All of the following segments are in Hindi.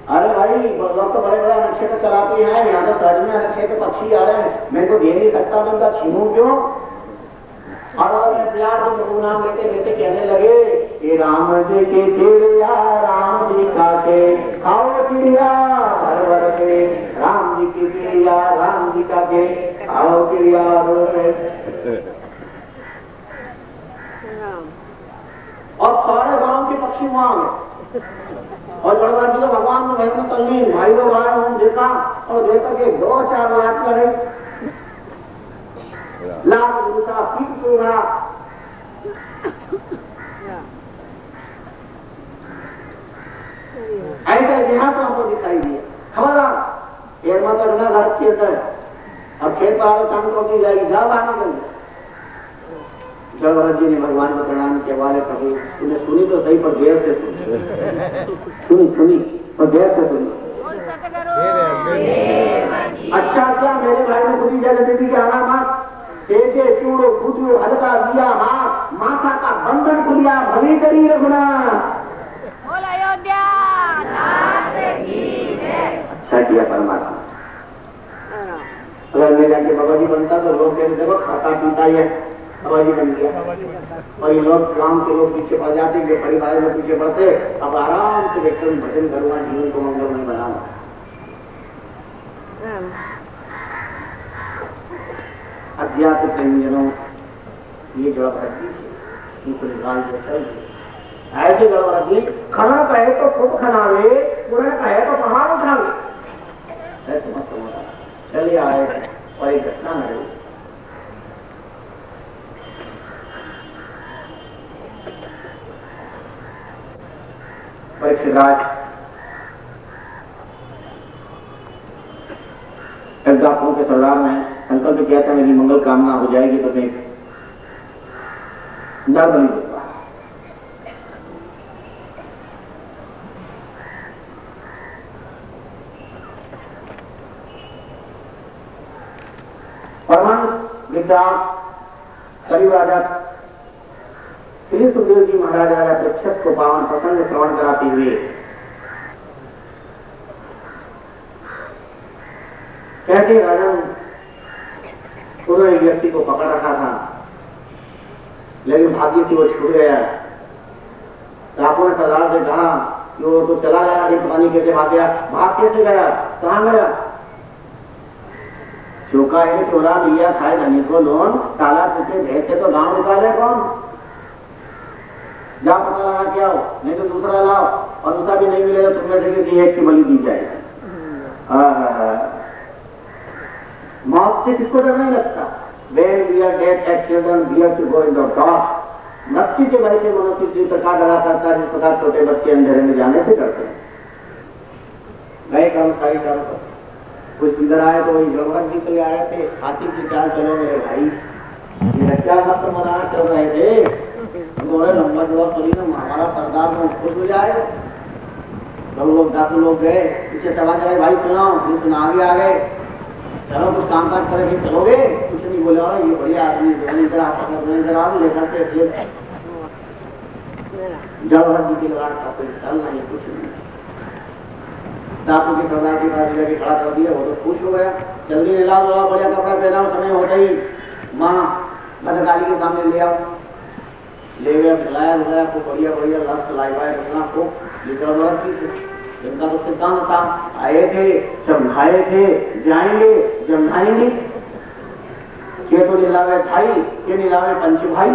अरे भाई लोग तो बड़े बड़े नक्षत्र चलाते हैं, यहाँ तो शहर में नक्षत्र पक्षी आ रहे हैं, मैं तो दे नहीं सकता, तो उनका छीनूं क्यों? और मैं प्यार से प्रभु नाम लेते लेते कहने लगे कि राम जी की चिड़िया राम जी का के खाओ चिड़िया भर भर के, राम जी की चिड़िया राम जी का के खाओ चिड़िया भर भर। और सारे गांव के पक्षी वहां गए और बड़वान जी तो भगवान में भजन तल्लीन, भाई लोग आए, उन्होंने देखा और देख करके 2-4 लाख लगे, लाख दूसरा पीठ सूखा। ऐसा इतिहास हमको दिखाई दिया। खबरदार एक मतलब ना घर खेत है, अब खेत वाले काम को की जाएगी, जा बाहर निकल। जलभरत जी ने भगवान को प्रणाम किया, वाले प्रभु तूने सुनी तो सही पर देर से सुनी पर देर से सुनी। अच्छा मेरे भाई ने खुदी जगह दीदी के अनामत सेके चूड़ो खुदियो हल्का दिया हाथ माथा का बंधन खुलिया भली करी रखना। बोल अयोध्या अच्छा किया परमात्मा। अगर मेरे जाके बाबा जी बनता तो लोग कहते देखो खाता पीता ही है, बाबा जी बन गया। और ये लोग गांव के लोग पीछे पड़ जाते, जो परिवार में पीछे पड़ते, अब आराम से बैठकर भजन करूंगा, जीवन को मंगलमय बनाऊंगा। अध्यात्म प्रेमियों ये जवाब ऐसे जवाब खाना कहे तो खुद खानावे, पूरा कहे तो पहाड़ उठावे, ऐसे मत होगा। चलिए आए और एक घटना है। परीक्षित राज डाकुओं के सरदार ने संकल्प किया था मेरी मंगल कामना हो जाएगी तो मैं नर बलि दूंगा। परमहंस विद्वान कवि राजा श्री सुखदेव जी महाराज राजा परीक्षित को पावन प्रसंग श्रवण कराते हुए कहते राजन पूरे एक व्यक्ति को पकड़ रखा था, लेकिन भाग्य से वो छूट गया। रापो ने सरदार से कहा कि वो तो चला गया, अभी पता नहीं कैसे भाग गया। भाग कैसे गया, कहाँ गया? चौका है चोरा लिया खाए धनी को लोन, ताला टूटे भैंसे तो गांव निकाले कौन? जा पता लगा के आओ, नहीं तो दूसरा लाओ, और दूसरा भी नहीं मिलेगा तो में से किसी एक की बलि दी जाएगी। मौत से किसको डर नहीं लगता? When we are dead as children, we have to go in the dark. मृत्यु के भय से मनुष्य इसी प्रकार डरा करता है जिस प्रकार छोटे बच्चे अंधेरे में जाने से करते हैं। गए कर्मचारी कर्म कुछ इधर आए तो वही जलभरत जी चले आ रहे थे, हाथी की चाल चलो मेरे भाई, ये क्या मत मनाना चल रहे थे, थोड़े लंबा जवाब करी ना हमारा सरदार में खुश हो जाए। लोग डाकू लोग गए, पीछे सभा चलाए, भाई सुनाओ, ये सुना आ गए, चलो कुछ काम काज करेंगे, चलोगे? कुछ नहीं बोले, ये बढ़िया आदमी इधर आ लेकर के जलभरत जी की लगाड़ का कोई चल नहीं, कुछ नहीं। डाकू के सरदार के पास जाके खड़ा कर दिया, वो तो खुश हो गया, जल्दी ला दो, बढ़िया कपड़ा पहनाओ, समय होता ही माँ भद्रकाली के सामने ले आओ। ले गया, खिलाया बुलाया खूब बढ़िया बढ़िया लक्ष्य लाई पाए रखना को जलभरत जी इनका तो सिद्धांत था, आए थे समझाए थे, जाएंगे जमाएंगे, के तो नीलावे भाई के नीलावे पंच भाई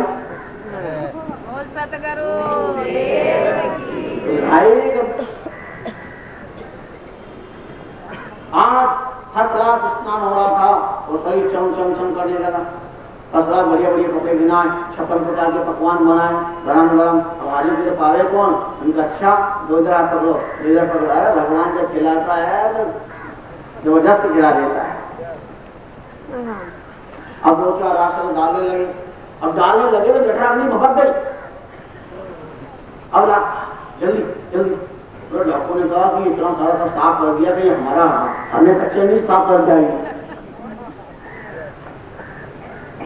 आज फर्स्ट क्लास स्नान हो रहा था, वो सही चम चम चम करने लगा। फर्स्ट क्लास बढ़िया बढ़िया कपड़े बनाए, 56 प्रकार के पकवान बनाए, गरम गरम। अब हाजिर के पावे कौन? उनका अच्छा दो इधर हाथ पकड़ो, इधर पकड़ाया। भगवान जब खिलाता है तो जबरदस्त खिला देता है। अब वो चार राशन डालने लगे, अब डालने लगे तो जठरा अपनी भपक गई। अब ला जल्दी जल्दी, तो डॉक्टर ने कहा कि इतना सारा सब साफ कर दिया कि हमारा हमने कच्चे नहीं साफ कर जाएंगे।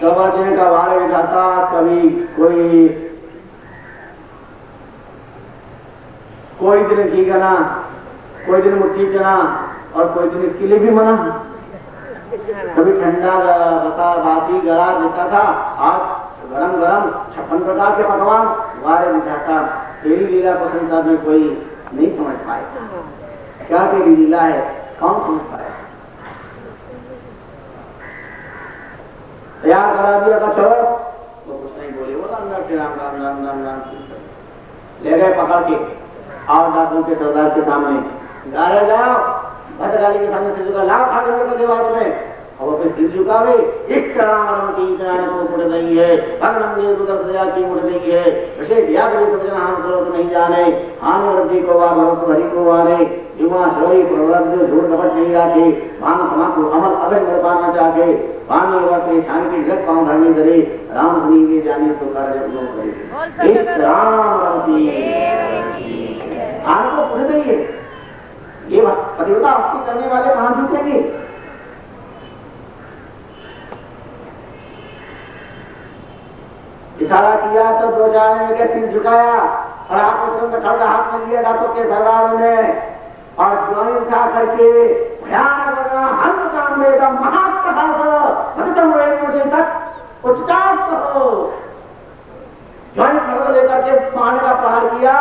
जबरदस्ती का वारे जाता, कभी कोई दिन की गना कोई दिन मुट्ठी चना और कोई दिन इसके लिए भी मना। कभी ठंडा बता बासी गला देता था, आज गरम गरम 56 प्रकार के पकवान। वारे विधाता, तेरी लीला को संसार में कोई नहीं समझ पाए। क्या तेरी लीला है, कौन समझ पाए? तैयार करा दिया का चलो, वो कुछ नहीं बोले, बोला अंदर से राम राम राम राम राम ले गए पकड़ के और डाकुओं के सरदार के सामने गाले जाओ, भद्रकाली के सामने से झुका लाओ खा के दीवार में। और वो फिर सिर झुकावे, इस तरह की इतने को मुड़ नहीं है, भगवान ने उधर दया की मुड़ नहीं है, उसे दिया करे सब जना हम करो तो नहीं जाने, हानि वृद्धि को वा भरोस हरि को वारे, युवा चोरी प्रवृत्ति झूठ कपट नहीं राखे, भान समाप्त अमल अगर कर पाना चाहे, पानी वक्त शांति जग पाऊं धरनी करे, राम धनी के जाने तो कार्य लो करे। इस राम की आपको पूछ रही है, ये पतिव्रता भक्ति करने वाले कहां झुकेंगे? इशारा किया तो दो जाने में सिर झुकाया और आपको तुरंत खड़का हाथ में लिया डाकुओं के सरदारों ने और ज्वाइन उठा करके भयानक बना हंस काम में एकदम महात्साहस मतलब मुझे तक उच्चाट हो ज्वाइन खड़का लेकर के पानी का प्रहार किया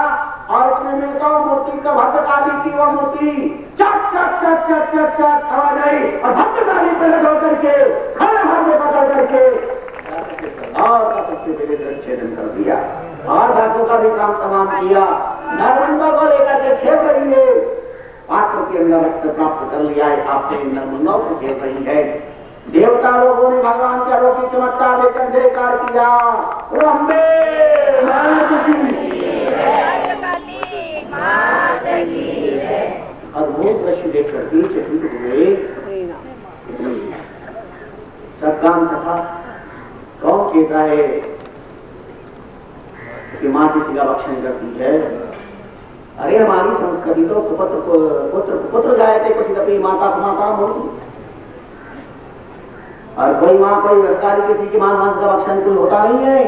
और इसमें में तो मूर्ति का भद्रकाली की वो मूर्ति चट चट चट चट चट चट आवाज आई और भद्रकाली पे लगा करके खड़े हाथ में पकड़ करके और का सबसे पहले छेदन कर दिया और डाकुओं का भी काम तमाम किया। नरमंडों को लेकर के खेल रही है, पात्र के अंदर रक्त प्राप्त कर लिया है, आपने नरमंडों को खेल रही है। देवता लोगों ने भगवान के अलौकिक चमत्कार देखकर जयकार किया, अम्बे अद्भुत दृश्य देखकर पीछे छूट हुए, सब काम सफा। कौन कहता है कि माँ किसी का भक्षण करती है? अरे हमारी संस्कृति तो पुत्र जायते कुछ कभी माता माता बोलती, और कोई माँ कोई व्यवसायी किसी की मां मांस का भक्षण कोई होता नहीं है।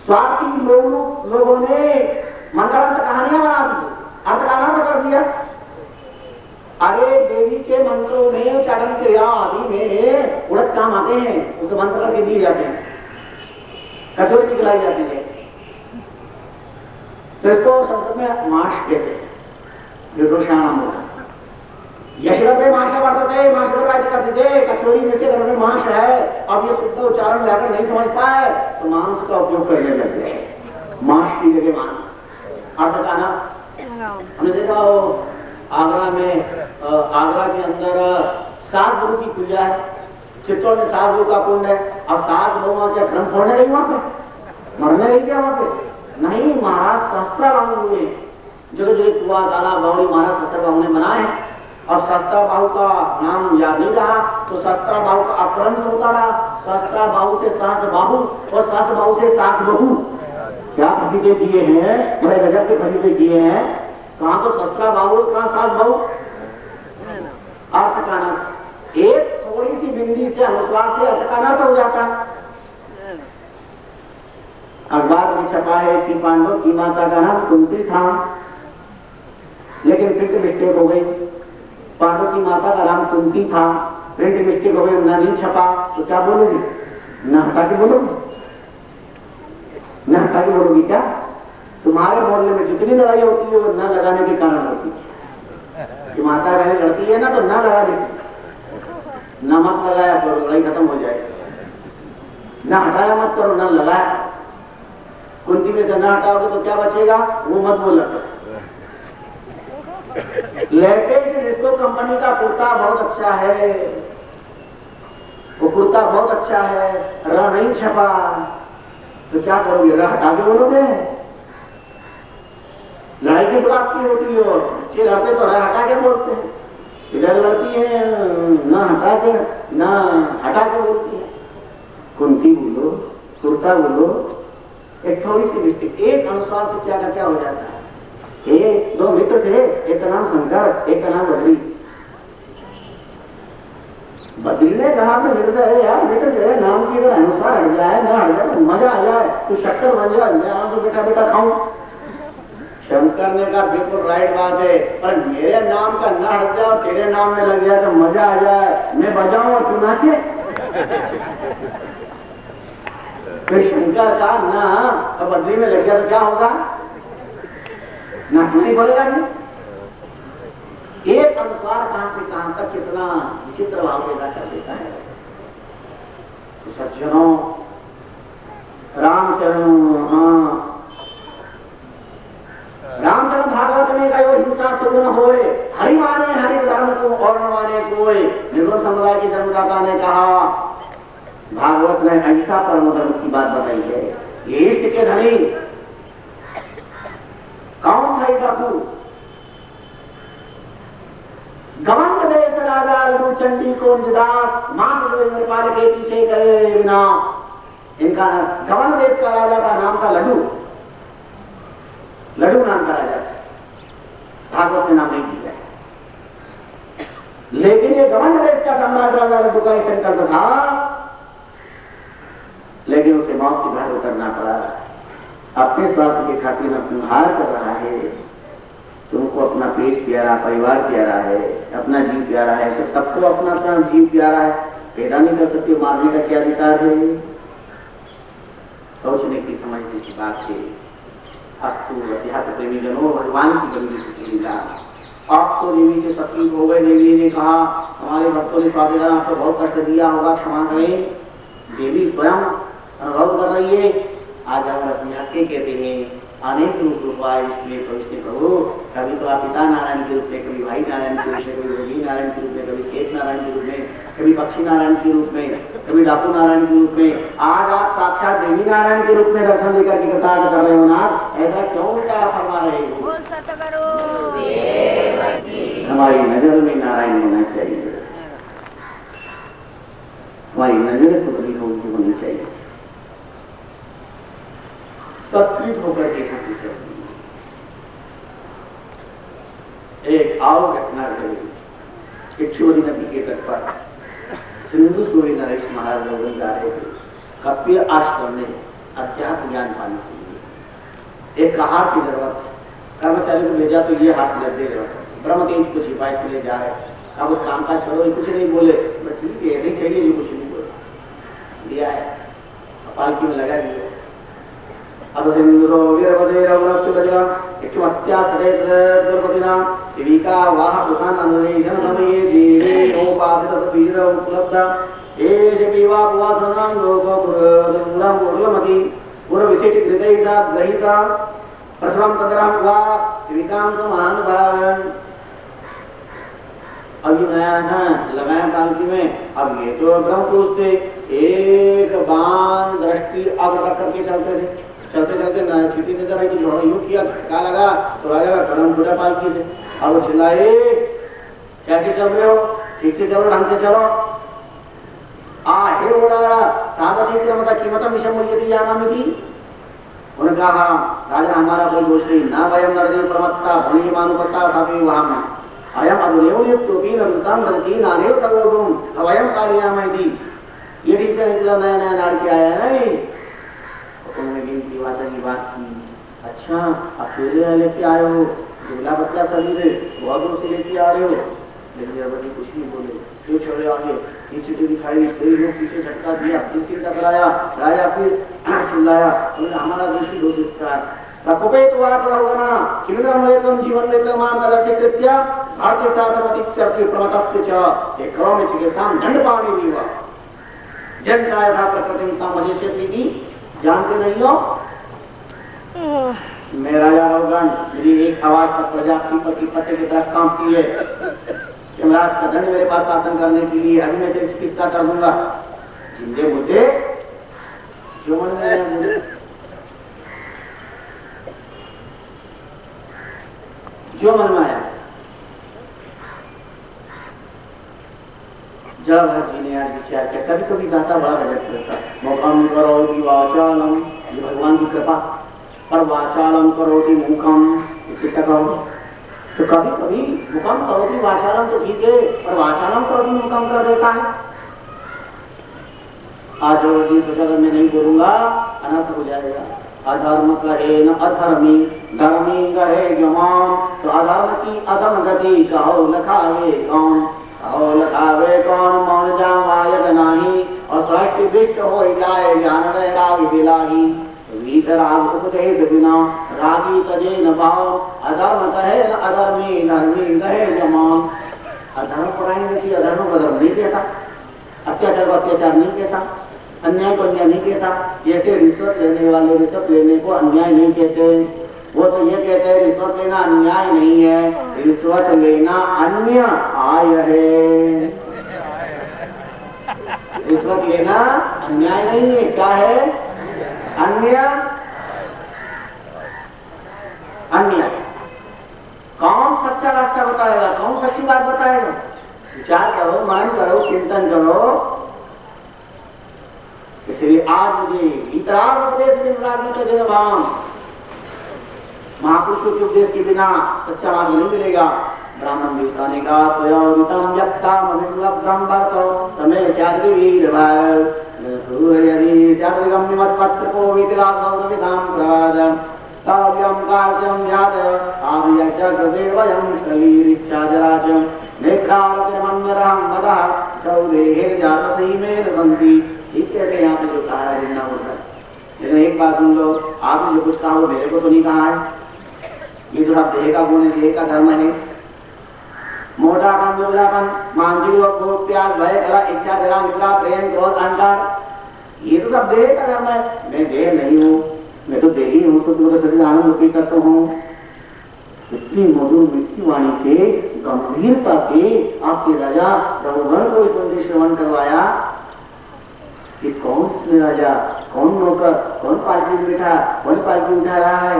स्वार्थी लोगों ने मंगलांत कहानियां बना दी, अर्थ कर दिया। अरे देवी के मंत्रों में उच्चारण क्रिया आदि में उड़द काम आते हैं, उसको मंत्र करके दिए जाते हैं, कठोर निकलाई जाती है, तो इसको संस्कृत में माश कहते हैं, जो दोषाणाम होता है। यशोदा पे माशा वर्तते, माश करते थे, कठोरी में से घर में माश है। अब ये शुद्ध उच्चारण जाकर नहीं समझ पाए तो मांस का उपयोग करने लग गए, माश की जगह मांस। अर्थ का ना हमने देखा हो आगरा में, आगरा के अंदर 7 गुरु की पूजा है, चित्तौड़ में 7 गुरु का कुंड है। अब 7 लोगों के धर्म छोड़ने नहीं वहां पे, मरने नहीं क्या वहां पे? नहीं, महाराज सहस्त्राबाहु हुए, जगह जगह कुआ तालाब बावड़ी महाराज सहस्त्राबाहु ने बनाए। और सहस्त्राबाहु का नाम याद नहीं रहा तो सहस्त्राबाहु का अपहरण होता रहा, सहस्त्राबाहु से सहस्त्रबाहु और सहस्त्रबाहु से 7 बहू। क्या फजीले दिए हैं, बड़े गजब के फजीले दिए हैं। कहां तो सहस्त्राबाहु, कहां 7 बहू। अर्थ का नाम एक थोड़ी सी बिंदी से अनुस्वार से अर्थ का नाम हो जाता है। अखबार में छपा है कि पांडव की माता का नाम कुंती था, लेकिन प्रिंट मिस्टेक हो गई। पांडव की माता का नाम कुंती था, प्रिंट मिस्टेक हो गई, नहीं छपा, तो क्या बोलोगी? न हटा के बोलोगी? न हटा के बोलोगी क्या? तुम्हारे मोहल्ले में जितनी लड़ाई होती है वो न लगाने के कारण होती है। जो माता बहन लड़ती है ना तो न लगा देती, न मत लगाया तो लड़ाई खत्म हो जाएगी। न हटाया मत करो, न लगाया। कुंती में से न हटाओगे तो क्या बचेगा? वो मत बोला। लेटेस्ट जिसको कंपनी का कुर्ता बहुत अच्छा है, वो कुर्ता बहुत अच्छा है, र नहीं छपा तो क्या करोगे? र हटा के बोलोगे? लड़ाई की प्राप्ति होती हो, बच्चे रहते तो र हटा के बोलते हैं, इधर लड़ती है न हटा के न हटा के बोलती है। कुंती बोलो, कुर्ता बोलो, एक थोड़ी सी मिस्टेक, एक अनुसार से क्या हो जाता है। एक 2 मित्र थे, एक का नाम शंकर, एक का नाम बद्री। बद्री ने कहा तो मित्र है यार, बेटा जो है नाम की अगर अनुसार हट जाए ना हट जाए तो मजा आ जाए, तो शक्कर बन जाए, मैं तो बेटा बेटा खाऊं। शंकर ने कहा बिल्कुल राइट बात है, पर मेरे नाम का ना हट जाओ, तेरे नाम में लग जाए तो मजा आ जाए, मैं बजाऊं और तू नाचे। फिर शंकर का ना तो बदली में लग गया तो क्या होगा, नाचना ही बोलेगा नहीं। एक अनुसार कहां से कहां तक कितना विचित्र भाव पैदा कर देता है। तो सज्जनों, रामचरण भागवत में कहो हिंसा शुरू न होए, हरि माने हरि धर्म को और न माने कोई। निर्गुण समुदाय के जन्मदाता ने कहा, भागवत ने ऐसा परम धर्म की बात बताई है। ये इष्ट के धनी कौन था? बापू गवंग देश राजा लड्डू चंडी को निदास मां नेपाल के पीछे गए बिना। इनका गवंग देश का राजा का नाम था लड्डू, लड्डू नाम का राजा, भागवत ने नाम नहीं दिया। लेकिन ये गवंग देश का सम्राट राजा लड्डू का एक संकल्प था, लेकिन उसे मौत की भार उतरना पड़ा। अपने स्वार्थ के खातिर संहार कर रहा है। तुमको अपना पेट प्यारा, परिवार प्यारा है, अपना जीव प्यारा है, तो सबको अपना अपना जीव प्यारा है। पैदा नहीं कर सकते, मारने का क्या अधिकार है? सोचने की समझने की बात है। अस्तु अध्यात्म प्रेमी जनों, भगवान की बड़ी लीला। आप तो देवी के सती हो गए। देवी ने कहा, हमारे भक्तों ने स्वादिलाल आपको बहुत कष्ट दिया होगा, क्षमा करें। देवी स्वयं अनुभव कर रही है। आज हम अपने हत्या कहते हैं, अनेक रूप रूपाए इसलिए पहुंचते प्रभु। कभी तो आप पिता नारायण के रूप में, कभी भाई नारायण के रूप में, कभी रोगी नारायण के रूप में, कभी खेत नारायण के रूप में, कभी पक्षी नारायण के रूप में, कभी डाकू नारायण के रूप में। आज आप साक्षात देवी नारायण के रूप में दर्शन देकर के कृपा कर रहे हो नाथ। ऐसा क्यों उल्टा फरमा रहे हो? हमारी नजर में नारायण होना चाहिए, हमारी नजर सुधरी होनी चाहिए, सत्कृत होकर के होनी चाहिए। एक आओ घटना घटी। इक्षुवती नदी के तट पर सिंधु सूर्य नरेश महाराज लोग जा रहे थे कपिल आश्रम में अध्यात्म ज्ञान पाने के लिए। एक हाथ की जरूरत, कर्मचारी को ले जा तो ये हाथ लग दे ब्रह्म तेज को छिपाए चले जा रहे। अब उस काम काज करो, कुछ नहीं बोले, ठीक है नहीं चाहिए, कुछ नहीं बोले, दिया है पालकी में लगा दिया। अब सिंधुरो वीरपदे रघुनाथुलजा इच्छुमत्या तदेतद्रपतिना शिविका वाह पुसान अनुरेशन समये जीवे नोपादित वीर उपलब्धा एष पीवा पुवासनां लोको पुरदुंगं पुरलमति पुरविशेष कृतैदा ग्रहीता प्रसवं तदरं वा शिविकां समानुभावं। अब ये नया है लगाया पालकी में। अब ये तो ब्रह्म पुरुष थे, एक बाण दृष्टि अग्र रख करके चलते थे। चलते चलते चीटी नजर आई तो झोड़ा यूं किया, धक्का लगा तो राजा का कदम छूटा पालकी से। अब वो चिल्लाए, कैसे चल रहे हो? ठीक से चलो, ढंग से चलो। हे उड़ा साधती क्रमता कीमत विषम मुझे जाना में थी। उन्होंने कहा, राजा हमारा कोई दोष नहीं, ना वयम नरदेव प्रमत्ता भूमि मानुपत्ता था वहां में अयम अभिनयोगी नारेव सर्वोम अवयम कार्यामय थी। ये ठीक से निकला, नया नया नाड़ के आया नहीं। उन्होंने गिनती वाचा की बात की। अच्छा अकेले लेके आए हो, दुबला बच्चा सभी से बहुत दूर से लेके आ रहे हो। लेकिन जबरदस्ती कुछ नहीं बोले, क्यों छोड़े आगे? चिट्ठी दिखाई, कई लोग पीछे झटका दिया, फिर टकराया, राजा फिर चिल्लाया, हमारा दूसरी दोषिस्कार रकुपेत वात होना किमिदं लेतम जीवन लेतम मां करते कृत्या भारतीय साधमति चर्ति प्रमतस्य च एक क्रम चिकित्सां दंडपाणि दीवा जन काय था प्रकृति का महेश्वरी दी। जानते नहीं हो मैं राजा रघुगण, मेरी एक आवाज पर प्रजा की पत्ते की तरफ कांपती है। यमराज का दंड मेरे पास शासन करने के लिए अभी मैं तेरी चिकित्सा कर दूंगा। जिंदे मुझे जो मन में मुझे जो मन में आया। जब हर जी ने आज विचार किया, कभी कभी गाता बड़ा गजब करता, मुखम करोति वाचालम, ये भगवान की कृपा, पर वाचालम करोति मुखम, कितना कहो तो कभी कभी मुखम करोति वाचालम तो ठीक है, पर वाचालम करोति मुखम कर देता है। आज जी सोचा मैं नहीं बोलूंगा अनर्थ हो जाएगा। अधर्म कहे न अधर्मी, धर्मी कहे जमान। तो अधर्म की अधम गति कहो लखावे कौन, कहो लखावे कौन, मौन जावायक नाही। और सृष्टि विष्ट हो जाए ज्ञान वैराग्य दिलाही। वीतराग उपदेश बिना रागी तजे न पाओ। अधर्म कहे न अधर्मी, धर्मी कहे जमान। अधर्म पढ़ाएंगे कि अधर्म को धर्म नहीं कहता, अत्याचार को अत्याचार नहीं कहता, अन्याय को अन्याय नहीं कहता। जैसे रिश्वत लेने वाले रिश्वत लेने को अन्याय नहीं कहते, वो तो ये कहते हैं रिश्वत लेना अन्याय नहीं है, रिश्वत लेना अन्य आय है। रिश्वत लेना अन्याय नहीं है, क्या है? अन्य अन्याय। कौन सच्चा रास्ता बताएगा, कौन सच्ची बात बताएगा? विचार करो, मन करो, चिंतन करो। इसलिए आज मुझे इतराग उपदेश के जवान महापुरुषों के उपदेश के बिना सच्चा मार्ग नहीं मिलेगा। ब्राह्मण देवता ने कहा स्वयं व्यक्ता मनिलब्धम वर्तो तमेव चाद्रीवीर भाव सूर्यरी चाद्रिगम्य मत पत्र को वितराग विधाम प्रवाद ताव्यम कार्यम याद आर्यचक्रदेवयं शरीरिच्छाजराचं नेत्रारतिमन्यरहं मदः चौदेहे जातसीमेन सन्ति। ठीक कहते हैं यहाँ पे जो कहा है जितना होता है। लेकिन एक बात सुन लो, आपने जो कुछ कहा वो मेरे को तो नहीं कहा है। ये तो सब देह का गुण है, देह का धर्म है। मोटापन, दुबलापन, मानसिक रोग, भोग, प्यास, भय, कला, इच्छा, जरा, निद्रा, प्रेम, क्रोध, अहंकार, ये तो सब देह का धर्म है। मैं देह नहीं हूँ, मैं तो देही हूँ, तो पूरे शरीर आनंद रूपी करता हूँ। इतनी मधुर मीठी वाणी से, गंभीरता से आपके राजा रघुगण को इस मंदिर श्रवण करवाया कि कौन इसमें राजा, कौन नौकर, कौन पालकी में बैठा, कौन पालकी उठा रहा है,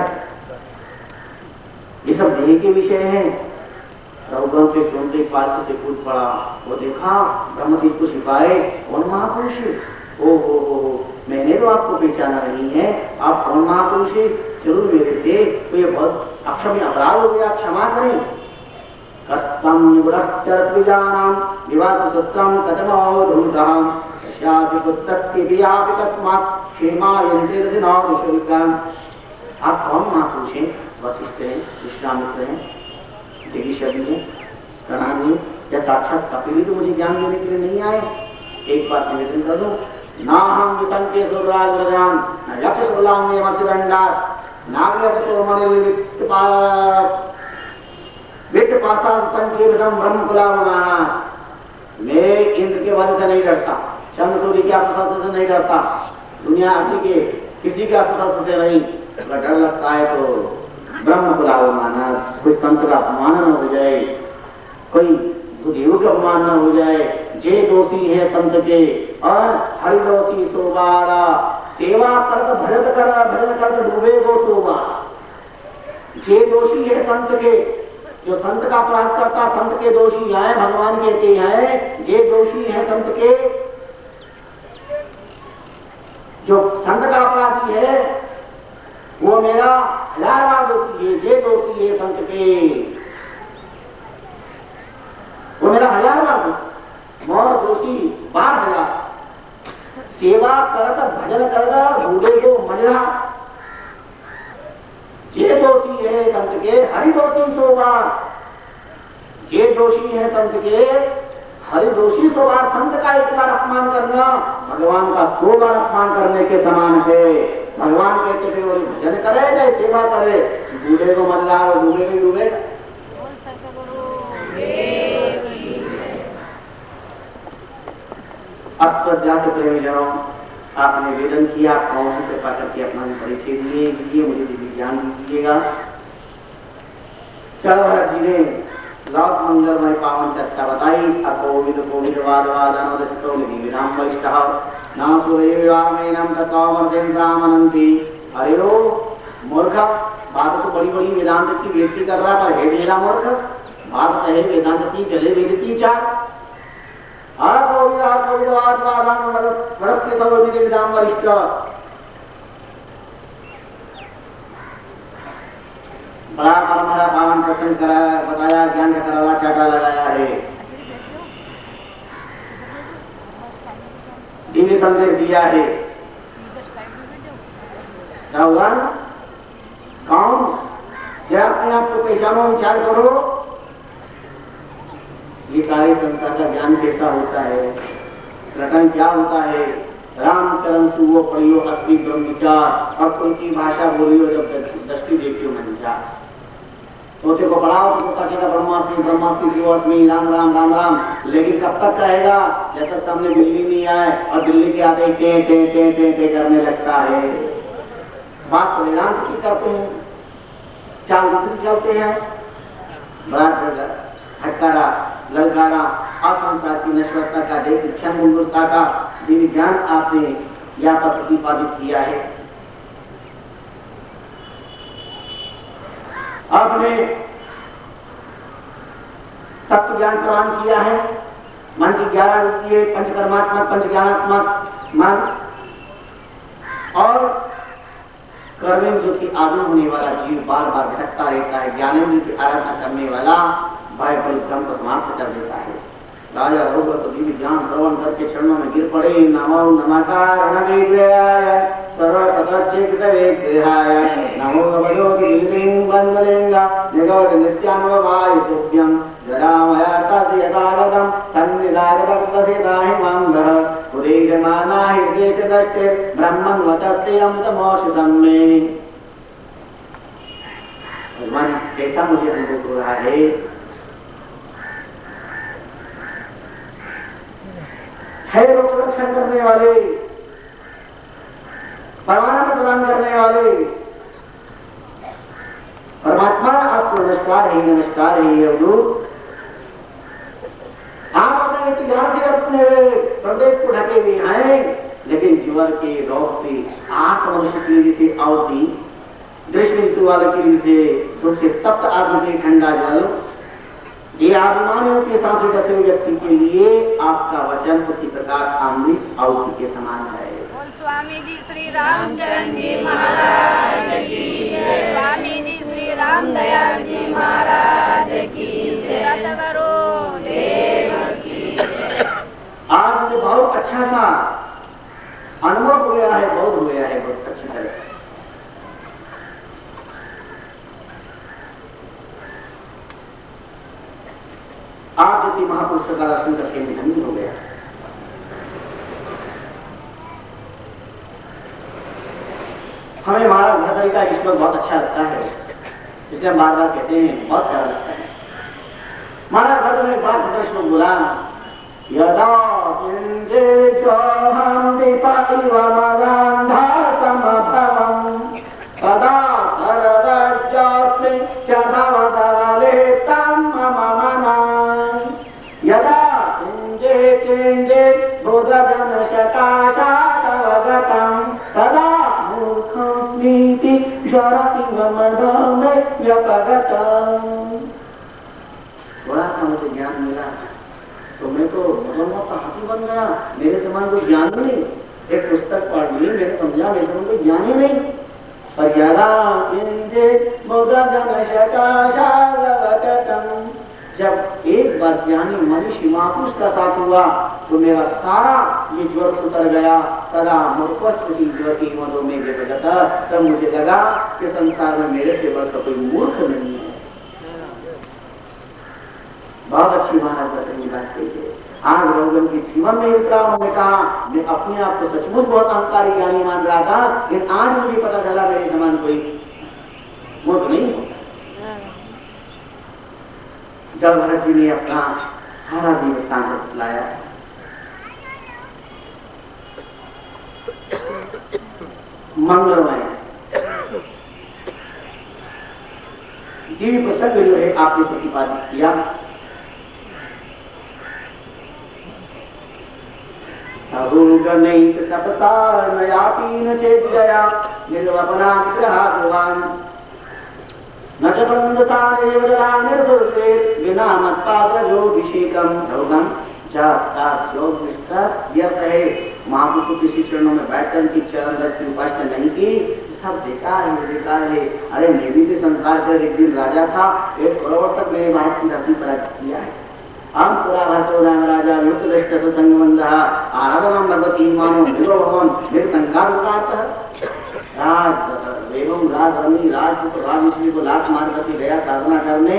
ये सब देह के विषय हैं। रघुगण के सुनते पालकी से कूद पड़ा, वो देखा ब्रह्मदीप को सिपाए, कौन महापुरुष है? ओ मैंने तो आपको पहचाना नहीं है, आप कौन महापुरुष है? जरूर मेरे से तो ये बहुत अक्षम्य अपराध हो गया, क्षमा करें। कस्तम निगुणश्चरस्विजानां विवास सत्यं कथमवधूतम् यस्यापि पुत्रस्य वियापि तस्मात् क्षेमायन्ते रतिनाविशविकाम्। आप कौन महापुरुष हैं? वशिष्ठ हैं, विश्वामित्र हैं, जगीशवी हैं, प्रणामी हैं, या साक्षात कपिल तो मुझे ज्ञान देने के लिए नहीं आए? एक बात निवेदन कर दूं, ना हम विसंके सुराज रजान न यक्ष सुलाम में मसिदंडात नागयत तो मणि वित्त पासा संकीर्तम ब्रह्म कुलावमाना। मैं इंद्र के वध से नहीं डरता, चंद्र सूर्य के अस्त्र से नहीं डरता, दुनिया आदि के किसी के अस्त्र से नहीं। अगर डर लगता है तो ब्रह्म कुलावमाना, कोई संत का अपमान न हो जाए, कोई देव का अपमान न हो जाए। जे दोषी है संत के और हरिदोषी सोबारा, सेवा कर भजन कर डूबे गो सोबा। जे दोषी है संत के, जो संत का अपराध करता, संत के दोषी हैं, भगवान कहते हैं जे दोषी है संत के, जो संत का अपराधी है वो मेरा 1000वां दोषी है। जे दोषी है संत के वो मेरा 1000वां दोषी, मोर दोषी 12,000। सेवा करत भजन करत भूले को मजा। जे दोषी है संत के हरिदोषी सोबार, जे दोषी है संत के हरिदोषी सोबार। संत का एक बार अपमान करना भगवान का 100 बार अपमान करने के समान है। भगवान कहते थे वो भजन करे चाहे सेवा करे, डूबे को मजा, डूबे नहीं डूबे। अस्त्रजात प्रेमीजनों, आपने वेदन किया, कौन कृपा करके अपना परिचय दिए, मुझे दिव्य ज्ञान दीजिएगा। चलो भरत जी ने लौक मंगलमय पावन चर्चा बताई। अकोविद कोविद वादवादनोदसितो विधाम वरिष्ठः नाम सुरेवामेनम तत्वामर्देन्द्रामनन्ति। अरे ओ मूर्ख, बात तो बड़ी बड़ी वेदांत की व्यक्ति कर रहा, पर हे मेरा मूर्ख, बात कहे वेदांत की चले वेदती चार। बड़ा परमरा पावन प्रसन्न कराया, बताया, ज्ञान का कराला चाटा लगाया है, दिव्य संदेश दिया है। क्या हुआ? कौन? क्या अपने आप को पहचानो, विचार करो। ये सारे संसार का ज्ञान कैसा होता है, रटन क्या होता है? रामचरण सुवो पढ़ियो अस्ति ब्रह्म विचार, और उनकी भाषा बोलियो जब दृष्टि देखियो मन विचार। तोते को पढ़ाओ तो कहेगा ब्रह्मास्मि ब्रह्मास्मि शिवास्मि राम राम राम राम, लेकिन कब तक कहेगा? जब तक सामने बिल्ली नहीं आए, और बिल्ली के आते ही टे टे टे टे टे करने लगता है। बात तो वेदांत की करते हैं, चाल दूसरी चलते हैं। बड़ा हटकारा ललकारा असंसार की नश्वरता का देख क्षण मुंदुरता का दिव्य ज्ञान आपने यहाँ पर प्रतिपादित किया है। आपने तत्व ज्ञान प्रदान किया है। मन की 11 वृत्ति है, पंचकर्मात्मक पंच ज्ञानात्मक मन, और कर्मेंद्रियों की आदि होने वाला जीव बार बार भटकता रहता है। ज्ञानेंद्रिय की आराधना करने वाला भय बल भ्रम को समाप्त कर देता है। राजा रघुवर तो दिव्य ज्ञान श्रवण करके चरणों में गिर पड़े। नमो नमकार नमोदेवाय सर्वतचित्तवेद्याय नमो भगवते वंदलिंगा निगौड़ नित्यानुभाय तुभ्यं जरामयार्तासि यथागतं सन्निधागतं तथेताहि मंगः उदेशमाना हृदयेकदष्टे ब्रह्मन् वचस्तेयं तमोषितं मे। भगवान कैसा मुझे अनुभव हो रहा है? लोक रक्षण करने वाले, परमानंद प्रदान करने वाले परमात्मा, आपको नमस्कार है, नमस्कार है अवधूत। आप अपने इतिहास से अपने प्रदेश को ढके हुए हैं, लेकिन जीवन के रोग से 8 मनुष्य की वजह से आवती ग्रीष्म ऋतु वाले की वजह से तुमसे तप्त आग में ठंडा जल, ये अभिमानियों के साथ डसे हुए व्यक्ति के लिए आपका वचन उसी प्रकार अमृत आहुति के समान है। बोल स्वामी जी श्री रामचरण जी महाराज की जय। स्वामी जी श्री राम दयाल जी महाराज की जय। सतगुरु देव की जय। आज मुझे बहुत अच्छा सा अनुभव हुआ है, बहुत हुआ है, बहुत अच्छी तरह। आप जैसे महापुरुषों का दर्शन करके धन्य हो गया। हमें महाराज भरतरी का श्लोक बहुत अच्छा लगता है, इसलिए हम बार बार कहते हैं, बहुत प्यारा लगता है। महाराज भरत ने बड़ा सुंदर श्लोक बोला, यदा तदा सर्वज्ञास्मि च भवतवलेतं मम मनः यदा किञ्चित् बोधजनशकाशादवगतं तदा मूर्खोऽस्मीति ज्वरति मम धर्मे व्यपगतम्। बड़ा सा मुझे ज्ञान मिला तो मैं तो भगवान का हाथी बन गया। मेरे समान कोई ज्ञान नहीं, एक पुस्तक पढ़ ली, मैंने समझा, मेरे समान कोई ज्ञान ही नहीं। पर जब एक बार ज्ञानी मनुष्य महापुरुष का साथ हुआ तो मेरा सारा ये ज्वर उतर गया। तदा मूर्खस्मृति ज्योति मदो में व्यपगता, तब मुझे लगा कि संसार में मेरे से बढ़कर कोई मूर्ख नहीं है। बहुत अच्छी महाराज की बात कही है। आज लोगों के जीवन में उतरा, उन्होंने कहा मैं अपने आप को सचमुच बहुत अहंकारी ज्ञानी मान रहा था, लेकिन आज मुझे पता चला मेरे समान कोई मूर्ख नहीं होता। जब भरत जी ने अपना सारा देवस्थान लाया, मंगलमय ये प्रसंग जो है आपने प्रतिपादित किया। तपतारमयापीन चेत गया निर्वपना विग्रहाभवान् न च बन्धता देवदला निर्सुरते विना मत्पात्रजोभिषेकं योगं व्यर्थ है। महापुरुष को किसी चरणों में बैठकर उनकी चरण रथ की उपासना नहीं की, सब बेकार है, बेकार है। अरे मैं भी संसार का एक दिन राजा था, 1 करोड़ तक मेरे भारत की धरती पर किया है। हम पुरा भारतो नाम राजा युक्त दृष्ट संगमंदः आराधनां भगवती मानो निरो भवन निर्संकार उतारतः। राज एवं राज रमी राजपुत्र राजश्री को लात मार करके गया साधना करने।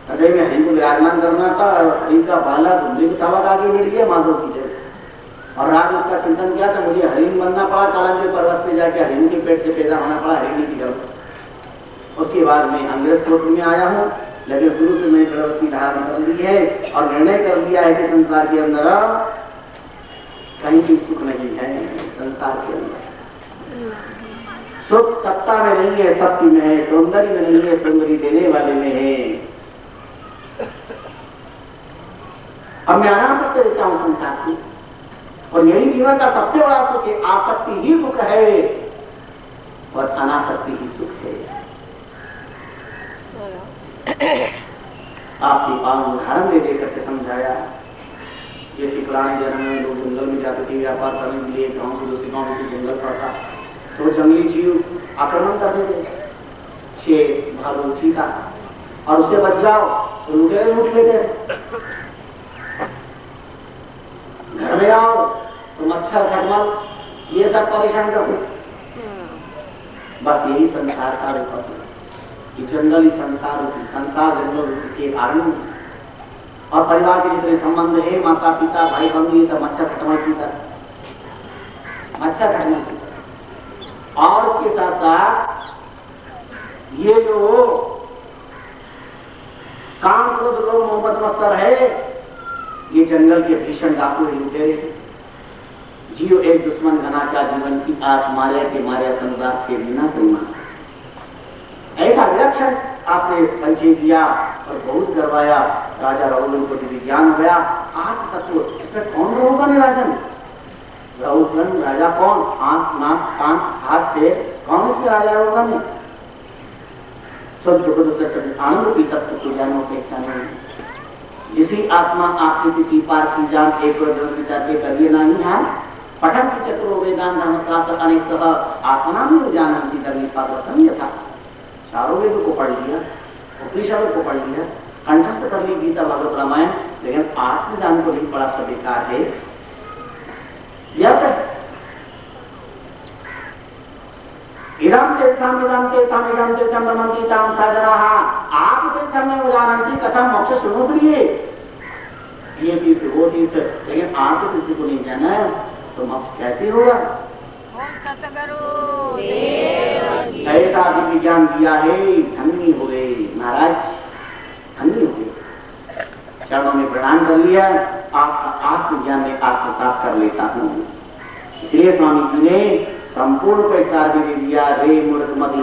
हृदय में हरि को विराजमान करना था और हरि का बालक मृगशावक आगे मिल गया माधव की जगह। और राज उसका चिंतन किया तो मुझे हरिण बनना पड़ा, कालंजे पर्वत पे जाके हरिण के पेट से पैदा होना पड़ा, हरिणी की गर्भ। उसके बाद मैं अंग्रेज कोर्ट में आया हूँ, लेकिन शुरू से मैंने प्रवृत्ति धारण कर ली है और निर्णय कर लिया है कि संसार के अंदर कहीं भी सुख नहीं है। संसार के अंदर सुख सत्ता में नहीं है, शक्ति में है, सौंदर्य में नहीं है, सौंदर्य देने वाले में है। अब मैं आराम करते रहता हूं संसार की, और यही जीवन का सबसे बड़ा सुख है। आसक्ति ही सुख है और अनासक्ति ही सुख है। आपके पास उदाहरण दे देकर के समझाया। जैसे पुराने जन्म में लोग जंगल में जाते थे व्यापार करने के लिए, गांव से दूसरे गांव में जंगल पड़ता तो जंगली जीव आक्रमण करते थे, शेर भालू चीता, और उससे बच जाओ तो लुटेरे लूट लेते। घर में आओ तो मच्छर खटमल ये सब परेशान करते। बस यही संसार का रूप है। जंगली संसार जंगल के कारण, और परिवार के जितने संबंध है, माता पिता भाई बंधु, ये सब मच्छर खटमल की तरह मच्छर खटमल की तरह। और उसके साथ साथ ये जो काम क्रोध लोग मोहब्बत मस्तर है, ये जंगल के भीषण डाकू लुटेरे। जीव एक दुश्मन घना क्या जीवन की आस मारे के मारे संसार के बिना कोई मार। ऐसा विलक्षण आपने परिचय दिया और बहुत करवाया। राजा राहुल को दिव्य ज्ञान हो गया। आठ तत्व इसमें कौन होगा नहीं राजन? राहुल राजा कौन? आंख नाक कान हाथ पैर, कौन इसमें राजा होगा नहीं? सब जगत आनंद की तत्व को जानो अपेक्षा नहीं। जिसी आत्मा आपके किसी पारसी जान एक करिए नहीं है। पठन की चक्रो वेदांत धर्म शास्त्र अनेक आत्मा भी जानती तभी पात्र था। चारों वेदों को पढ़ लिया, उपनिषदों को पढ़ लिया, कंठस्थ कर ली गीता भागवत रामायण, लेकिन आत्मज्ञान को नहीं पढ़ा तो बेकार है। इदम चेतम इदम चेतम इदम चेतम ब्रह्मंति ताम साधनाः आप चेतम में जानती कथम मोक्ष सुनो प्रिय। ये तीर्थ वो तीर्थ, लेकिन आप किसी को नहीं जाना तो मोक्ष कैसे होगा? ऐसा दिव्य ज्ञान दिया है, धन्य हो गए महाराज, धन्य हो गए। चरणों में प्रणाम कर लिया। आपका आत्मज्ञान में आत्मसात कर लेता हूँ। इसलिए स्वामी जी ने संपूर्ण पैसार भी दे दिया। रे मूर्ख मत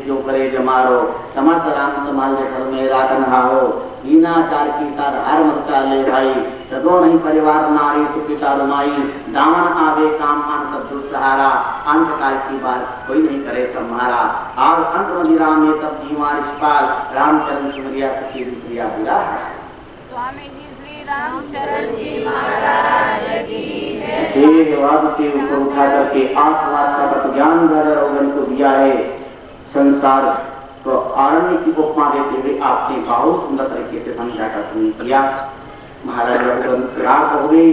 क्यों करे जमारो, समर्थ राम समाल घर में रातन हारो। हीनाचार की सार हर मत चाले भाई, सदो नहीं परिवार नारी सुखिता रमाई। दामन आवे काम आन सब दुस्सहारा, अंत काल की बात कोई नहीं करे सम्हारा। और अंत मदिराम में सब जीवान इष्पाल, रामचरण सुमरिया सखी प्रिया बुरा। स्वामी जी श्री रामचरण जी महाराज की के ऊपर उठा करके आत्मा का ज्ञान राजा रोगन को दिया है। संसार तो आरण्य की उपमा देते हुए आपने बहुत सुंदर तरीके से समझा कर किया। महाराज रघुवंश प्राप्त हो गए,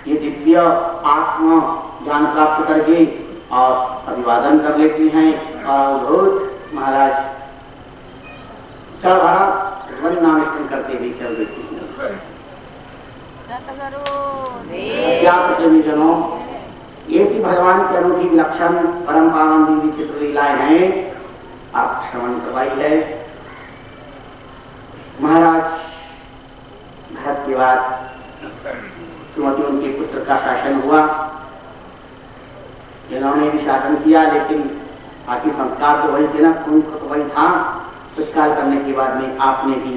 ये दिव्य आत्मा ज्ञान प्राप्त करके और अभिवादन कर लेती हैं। और महाराज चल भरा वन नाम स्मरण करते हुए चल देती हैं। जनों, ऐसी भगवान के अनूठी विलक्षण परम पावन दिव्य चित्र लीलाएं हैं, आप श्रवण करवाई है। महाराज भरत के बाद सुमति उनके पुत्र का शासन हुआ। इन्होंने भी शासन किया, लेकिन बाकी संस्कार तो वही थे ना, खून तो वही था। कुछ काल करने के बाद में आपने भी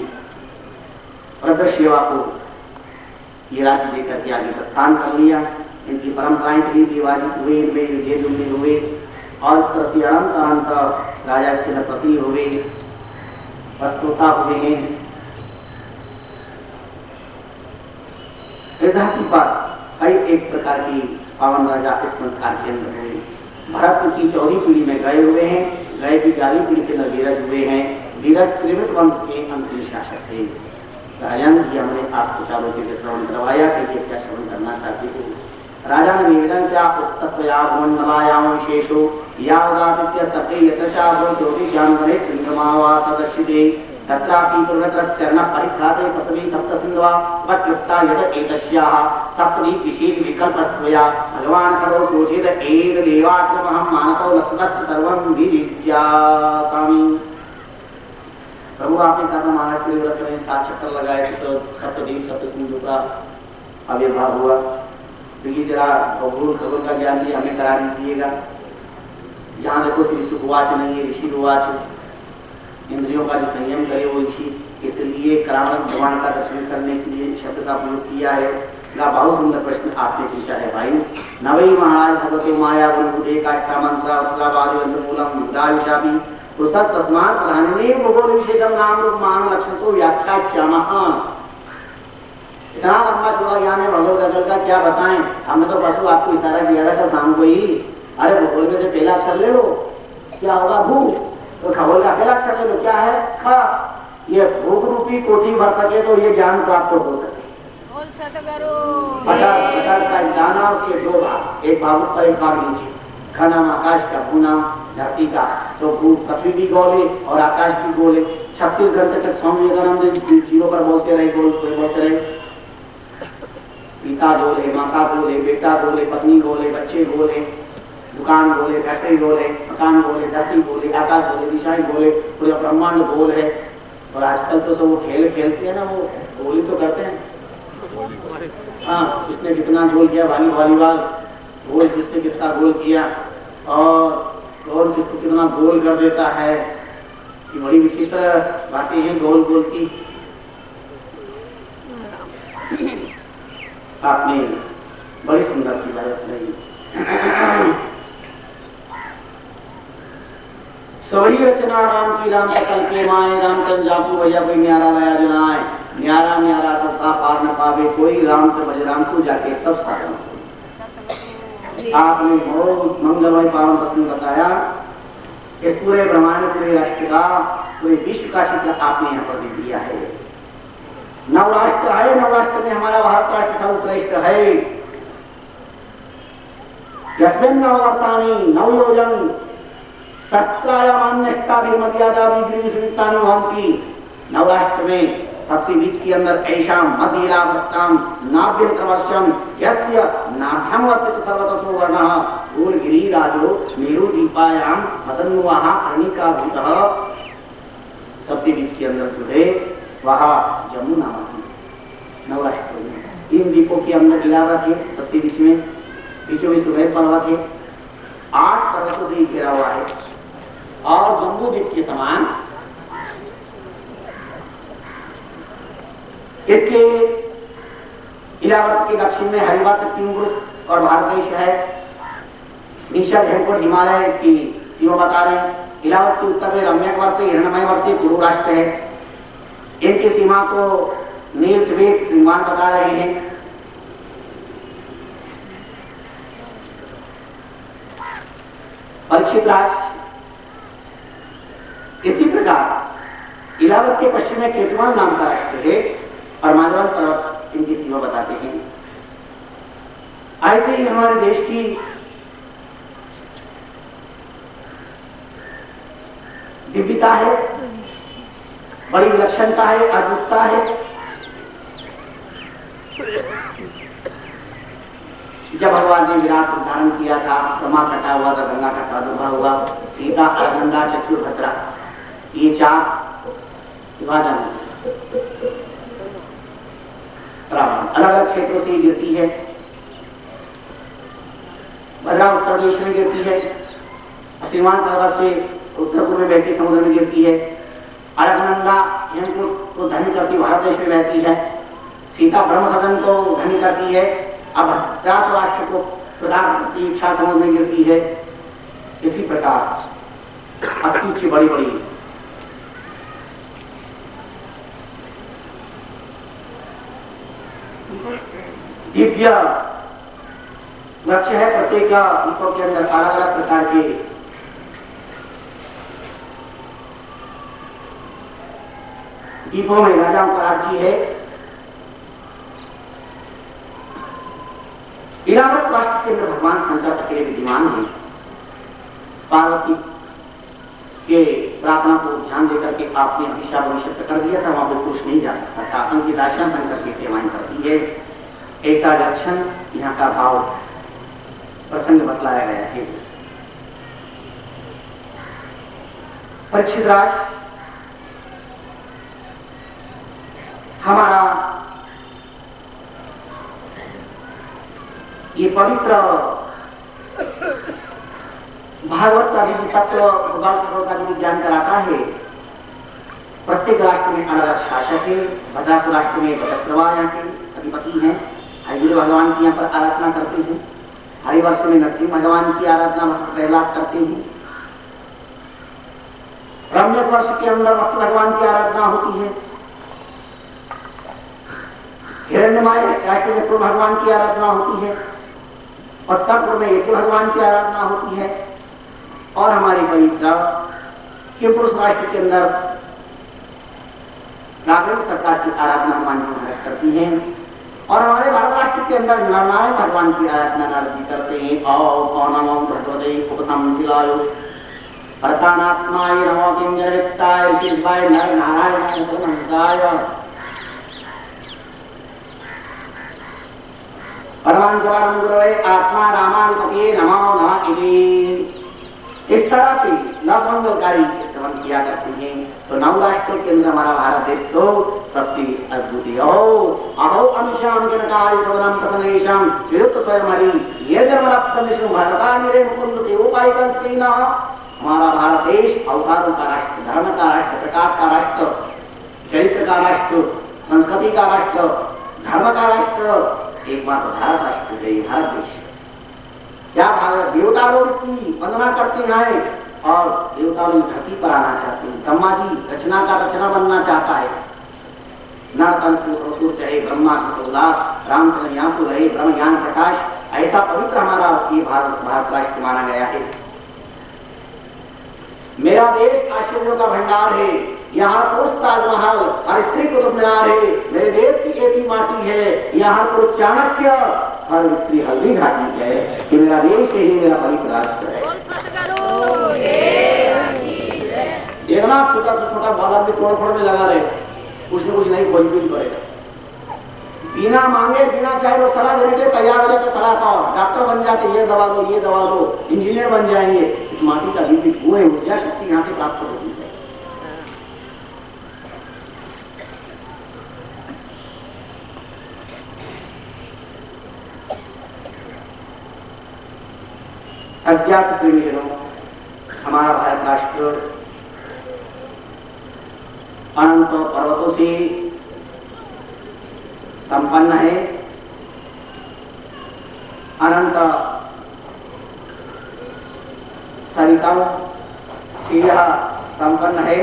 व्रत सेवा को ये राज्य देकर के आगे प्रस्थान कर लिया। इनकी परंपराएं चली, विवादित हुए, इनमें युद्ध हुए, और इस तरह से अनंत अनंत राजा के पति हुए, वस्तुता हुए हैं। धरती पर कई एक प्रकार की पावन राजा इस संस्कार के अंदर हुए। भरत की 4वीं पीढ़ी में गए हुए हैं, गए की 11वीं पीढ़ी के अंदर वीरज हुए हैं। वीरज त्रिवित वंश के अंतिम शासक थे। राजन जी हमने आपको चारों से श्रवण करवाया कि क्या श्रवण करना चाहते थे। राजा ने निवेदन किया उत्तत्वया भुवन्नवायाम विशेषो यावदादित्य तपे यतशाभो ज्योतिषां गणे चन्द्रमावा सदर्शिते तत्रापि पूर्वतरचरण परिघाते सप्तमी सप्त सिन्धवा वक्युक्ता यद एतस्याः सप्तमी विशेष विकल्पत्वया भगवान करो क्रोधित एक देवाक्रमहं मानतो लक्षतस्य सर्वं विजिज्ञासामि। प्रभु आपने कहा महाराज के व्रत में 7 चक्कर लगाए थे तो सप्तदीप सप्त सिंधु का आविर्भाव हुआ। तो ये जरा भूगोल खगोल का ज्ञान भी हमें करा दीजिएगा। यहाँ देखो श्री सुखवाच नहीं है, ऋषि रुवाच। इंद्रियों का जो संयम करे वो ऋषि, इसलिए करावण भगवान का दर्शन करने के लिए शब्द का प्रयोग किया है। बहुत सुंदर प्रश्न आपने पूछा है भाई। नवई महाराज भगवते माया गुरुदे का मंत्र मूलम पुस्तक तस्मात् प्रधानने भूगोल विशेषम नाम रूप मान लक्षण को व्याख्या क्षमः। इतना लंबा चौड़ा ज्ञान है भगवत का, क्या बताएं। हमने तो परसों आपको इशारा किया था शाम को ही, अरे भूगोल में से पहला अक्षर ले लो, क्या होगा भू, तो खगोल का पहला अक्षर ले लो, क्या है ख। ये भूख रूपी कोठी भर सके तो ये ज्ञान प्राप्त हो सके। का जाना उसके 2 भाग, एक भाग ऊपर एक भाग नीचे। ख नाम आकाश का, भू नाम धरती का। तो भू पृथ्वी भी गोले और आकाश भी गोले। 36 घंटे तक स्वामी विवेकानंद जीरो पर बोलते रहे, बोलते रहे। पिता बोले, माता बोले, बेटा बोले, पत्नी बोले, बच्चे बोले, दुकान बोले, फैक्ट्री बोले, मकान बोले, धरती बोले, आकाश बोले, दिशाएं बोले, पूरा ब्रह्मांड बोल है। और आजकल तो सब वो खेल खेलते हैं ना, वो गोली तो करते हैं। हाँ, किसने कितना गोल किया, वॉलीबॉल गोल किसने कितना गोल किया, और किसको कितना गोल कर देता है। कि बड़ी विचित्र बातें हैं गोल गोल की। आपने बड़ी सुंदर की बात नहीं। सवही रचना राम की, राम सकल के माए, रामचंद्र जापू भैया कोई न्यारा लाया जनाए। न्यारा न्यारा करता पार न पावे कोई, राम से भज राम को जाके सब साधन। आपने बहुत मंगलमय पावन प्रश्न बताया। इस पूरे ब्रह्मांड, पूरे राष्ट्र का, पूरे विश्व का चित्र आपने यहाँ पर दे दिया है। नवराष्ट्र है, नवराष्ट्र में हमारा भारत राष्ट्र सर्वश्रेष्ठ है। यस्मिन् नववर्षाणि नवयोजन शस्त्रायामान्यष्टा भी मर्यादा भी। नवराष्ट्र में सबसे बीच के अंदर ऐसा मध्यलाभक्ताम नाभ्यम कवर्षम यस्य नाभ्यम वर्तित सर्वतसो वर्णः और गिरिराजो मेरु दीपायाम मदन्नुवाह कर्णिका भूतः। सबसे बीच के अंदर जो है वह जमुना नवराष्ट्र में 3 दीपों के अंदर इलावत है। सबसे बीच में बीचों बीच सुबह पर्वत है, 8 पर्वतों से घिरा हुआ है। और जम्बू द्वीप के समान इसके इलावत के दक्षिण में हरिवा शक्ति और भारत देश है। निशा हेमकुंड हिमालय इसकी सीमा बता रहे हैं। इलावत के उत्तर में रम्यक वर्ष, हिरणमय वर्ष पूर्व राष्ट्र है। इनकी सीमा को नील श्वेत श्रीमान बता रहे हैं। परीक्षित राज इसी प्रकार इलावत के पश्चिम में केतवान नाम का राष्ट्र है और मालवन पर्वत इनकी सीमा बताते हैं। ऐसे ही हमारे देश की दिव्यता है, बड़ी विलक्षणता है, अद्भुतता है। जब भगवान ने विराट रूप धारण किया था, ब्रह्मा कटा हुआ था, गंगा का प्रादुर्भाव हुआ, सीता, अलगंगा, चक्षुर्भद्रा, ये 4 विभाजन अलग अलग क्षेत्रों से गिरती है। भद्रा उत्तर प्रदेश में गिरती है, श्रीमान पर्वत से उत्तर पूर्व में बहती समुद्र में गिरती है। अलकनंदा हेमकुंड को धनी करती भारत देश में बहती है। सीता ब्रह्म सदन को धनी करती है। अब राष्ट्र को प्रदान की इच्छा समुद्र में गिरती है। इसी प्रकार अब पीछे बड़ी बड़ी दिव्य वृक्ष है। प्रत्येक दीपों के अंदर अलग अलग प्रकार के दीपों में राजाओं का राज्य है। इलावत राष्ट्र के अंदर भगवान शंकर अकेले विद्यमान हैं। पार्वती के प्रार्थना को ध्यान देकर के आपने अभिशाप अभिषेक कर दिया था, वहां पर पुरुष नहीं जा सकता था। उनकी दासियां शंकर की सेवाएं करती है। ऐसा लक्षण यहाँ का भाव प्रसंग बतलाया गया है। परीक्षित राज, हमारा ये पवित्र भागवत का भी तत्व का जो विज्ञान कराता है। प्रत्येक राष्ट्र में अलग अलग शासक है। भद्रासु राष्ट्र में भद्रवा यहाँ के अधिपति हैं, हरिगिरि भगवान की यहाँ पर आराधना करते हैं। हरिवर्ष में नरसिंह भगवान की आराधना प्रहलाद करते हैं। रम्य वर्ष के अंदर वत्स भगवान की आराधना होती है। हिरण्यमय राष्ट्र में भगवान की आराधना होती है। उत्तरपुर में यज्ञ भगवान की आराधना होती है। और हमारी पवित्र किमपुरुष राष्ट्र के अंदर राघव सरकार की आराधना भगवान की महाराज करती है। और हमारे भारत राष्ट्र के अंदर नारायण भगवान की आराधना नारद जी करते हैं। आओ नमो भगवते उपसंशिलाय प्रतानात्माय नमो किंजरवित्ताय शिवाय नर नारायणाय नमस्काराय। परमानंद गुरुवे आत्मा रामाधिपति नमो नमः इति। इस तरह से नवमंगलकारी श्रवण किया करते हैं। तो नौ राष्ट्रों के अंदर हमारा भारत देश तो सबसे अद्भुत है। अहो अमिशाम जनकाय सवरम प्रसन्नेशम श्रीयुक्त स्वयं हरि ये जन्मलप्तनिशु भारतानिरे मुकुंद से उपायिकं स्त्रीना। हमारा भारत देश अवतारों का राष्ट्र, धर्म का राष्ट्र, प्रकाश का राष्ट्र, चरित्र का राष्ट्र, संस्कृति का राष्ट्र, धर्म का राष्ट्र, एकमात्र भारत राष्ट्र है। भारत देश क्या भारत देवता लोग इसकी वंदना करते हैं और देवता लोग धरती पर आना चाहते हैं। ब्रह्मा जी रचना का रचना बनना चाहता है। नरतंत्र चाहे ब्रह्मा की उल्लास, रामचंद्र यहाँ को रहे ब्रह्म ज्ञान प्रकाश, ऐसा पवित्र हमारा ये भारत राष्ट्र माना गया है। मेरा देश आश्चर्यों का भंडार है। यहाँ पुरुष ताजमहल और स्त्री कुतुब मीनार है। मेरे देश की ऐसी माटी है, यहाँ पुरुष चाणक्य और स्त्री हल्दी घाटी है कि मेरा देश ही मेरा पवित्र राष्ट्र है। देखना छोटा से छोटा बालक भी तोड़ फोड़ में लगा रहे, कुछ न कुछ नहीं खोज भी करेगा। बिना मांगे बिना चाहे वो सलाह देने के तैयार हो जाते, सलाह पाओ, डॉक्टर बन जाते, ये दवा लो, ये दवा लो, इंजीनियर बन जाएंगे। इस माटी का भी कुएं ऊर्जा शक्ति यहाँ से प्राप्त होती है। अज्ञात प्रेमियों, हमारा भारत राष्ट्र अनंत पर्वतों से संपन्न है। अनंत सरिताओं से यह संपन्न है।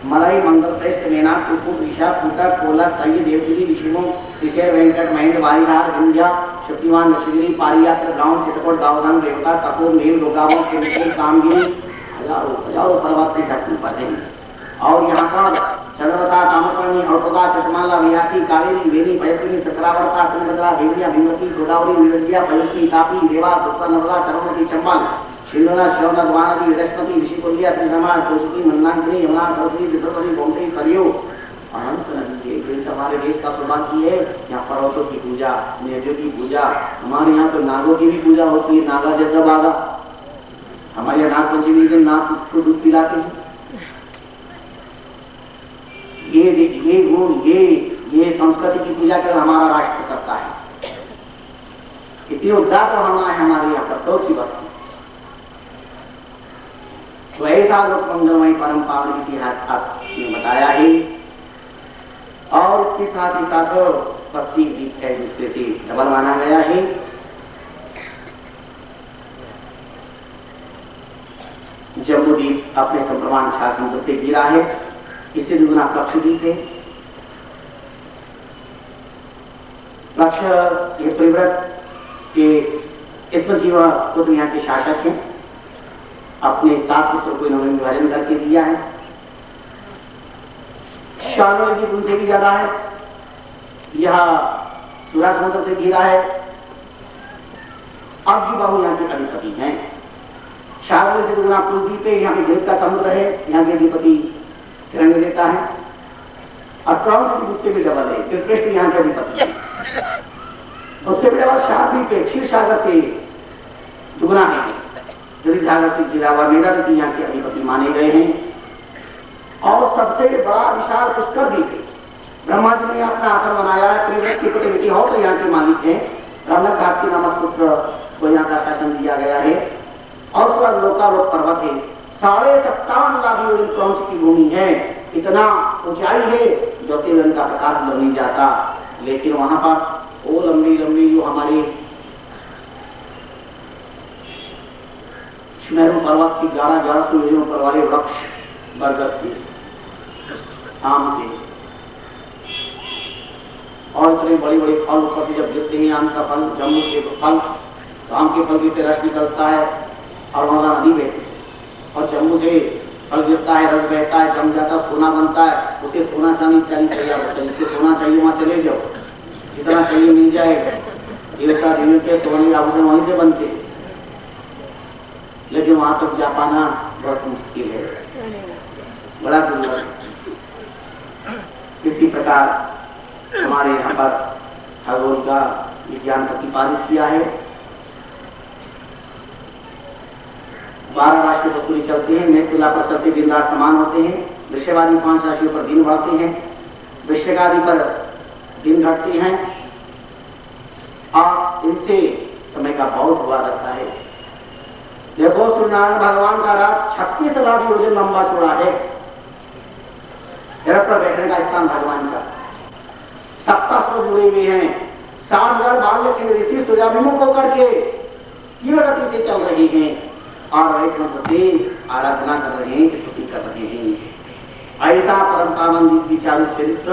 मलई मंगल श्रेष्ठ मेना कुकुट विशा फूटक कोलक सही देवगिरी विषिमो ऋषेर वेंकट महेंद्र वारीहार विंध्या शक्तिमान नक्षगिरी पारियात्र गांव चित्रकोट दावधन देवता कपूर नील लोगावों के कामगिरी हजारों हजारों पर्वत से ढकने पड़ते हैं। और यहाँ पर चंद्रवता कामकर्णी औटोदा चटमाला विहासी कावेरी वेणी पैसविनी चक्रावर्ता तुंगभद्रा भेदिया भीमवती गोदावरी निरंजिया पयुष्णी तापी देवा दुर्गा नर्मदा चरमती चंबल शिंदना श्रवण वानदी रश्मती ऋषिकुल्या त्रिरमा कोसुकी मंदाकिनी यमुना सरस्वती विद्रवती गोमती सरयू अनंत नदी है। हमारे देश का सौभाग्य है। यहाँ पर्वतों की पूजा, नदियों की पूजा, हमारे यहाँ तो नागों की भी पूजा होती है। नागा जैसा बागा हमारे यहाँ नाग पंचमी दिन नाग को दूध पिलाते हैं। ये गुण ये संस्कृति की पूजा कर हमारा राष्ट्र करता है। इतनी उदार भावना है हमारे यहाँ पर तो की बस्ती। तो ऐसा लोक मंगलमय परम पावन इतिहास आपने बताया है। और इसके साथ ही साथ भक्ति गीत है दूसरे से डबल माना गया है। जम्बूदीप अपने संप्रमाण शासन से गिरा है, इससे दुगुना लक्षद्वीप है। लक्ष्य ये परिव्रत के इसमें जीवा को दुनिया के शासक हैं। अपने 7 पुत्रों को इन्होंने विभाजन करके दिया है। शानों की उनसे भी ज्यादा है। यह सूर्य समुद्र से घिरा है। अब जी बाबू यहाँ के अधिपति हैं। शारदा से दुगुना कुलदीप है, यहाँ पे देव का समुद्र है, यहाँ के अधिपति हिरण्य देता है। और क्रौंच की गुस्से में डबल है, कृष्ण यहाँ के अधिपति है। उससे भी डबल शारदीप है, क्षीर सागर से दुगुना है, यदि सागर से गिरा हुआ मेरा जी यहाँ के अधिपति माने गए हैं। और सबसे बड़ा विशाल पुष्कर द्वीप है। ब्रह्मा जी ने अपना आसन बनाया है, की प्रतिनिधि हो तो यहाँ के मालिक हैं। रमन कार्तिक नामक पुत्र को यहाँ का शासन दिया गया है। और उसका लोकालोक पर्वत है, 57.5 लाख योजन क्रौंच की भूमि है। इतना ऊंचाई है जो तेलन का प्रकाश लग नहीं जाता। लेकिन वहां पर वो लंबी लंबी जो हमारे सुमेरु पर्वत की 11,000 योजनों पर वाले वृक्ष, बरगद के, आम के और इतने बड़े बड़े फल ऊपर से जब गिरते हैं, आम का फल, जम्मू के फल, तो आम के फल से रस निकलता है और वहां नदी बहती है। और जम्मू से फल गिरता है, रस बहता है, जम जाता है, सोना बनता है। उसे सोना चांदी इत्यादि तैयार होता है। जिसको सोना चाहिए वहां चले जाओ, जितना चाहिए मिल जाएगा। देवता देवी के सोने आभूषण वहीं से बनते, लेकिन वहां तक जा पाना बहुत मुश्किल है, बड़ा दुर्लभ। इसी प्रकार हमारे यहाँ पर खगोल का विज्ञान प्रतिपादित किया है। 12 राशियों पर सूर्य चलते हैं, मेष तुला पर चलते दिन रात समान होते हैं। वृषभ आदि 5 राशियों पर दिन बढ़ते हैं, वृश्चिक आदि पर दिन घटते हैं। और इनसे समय का बहुत हुआ रहता है। देखो सूर्यनारायण भगवान का रात 36 लाख योजन लंबा चौड़ा है। रथ पर बैठने का स्थान भगवान का, सप्ताश्व जुड़े हुए हैं। 60,000 बालक ऋषि सूर्याभिमुख होकर के तीव्र गति से चल रहे हैं और एक मंत्र से आराधना कर रहे हैं, स्तुति कर रहे हैं। ऐसा परम पावन विचारू चरित्र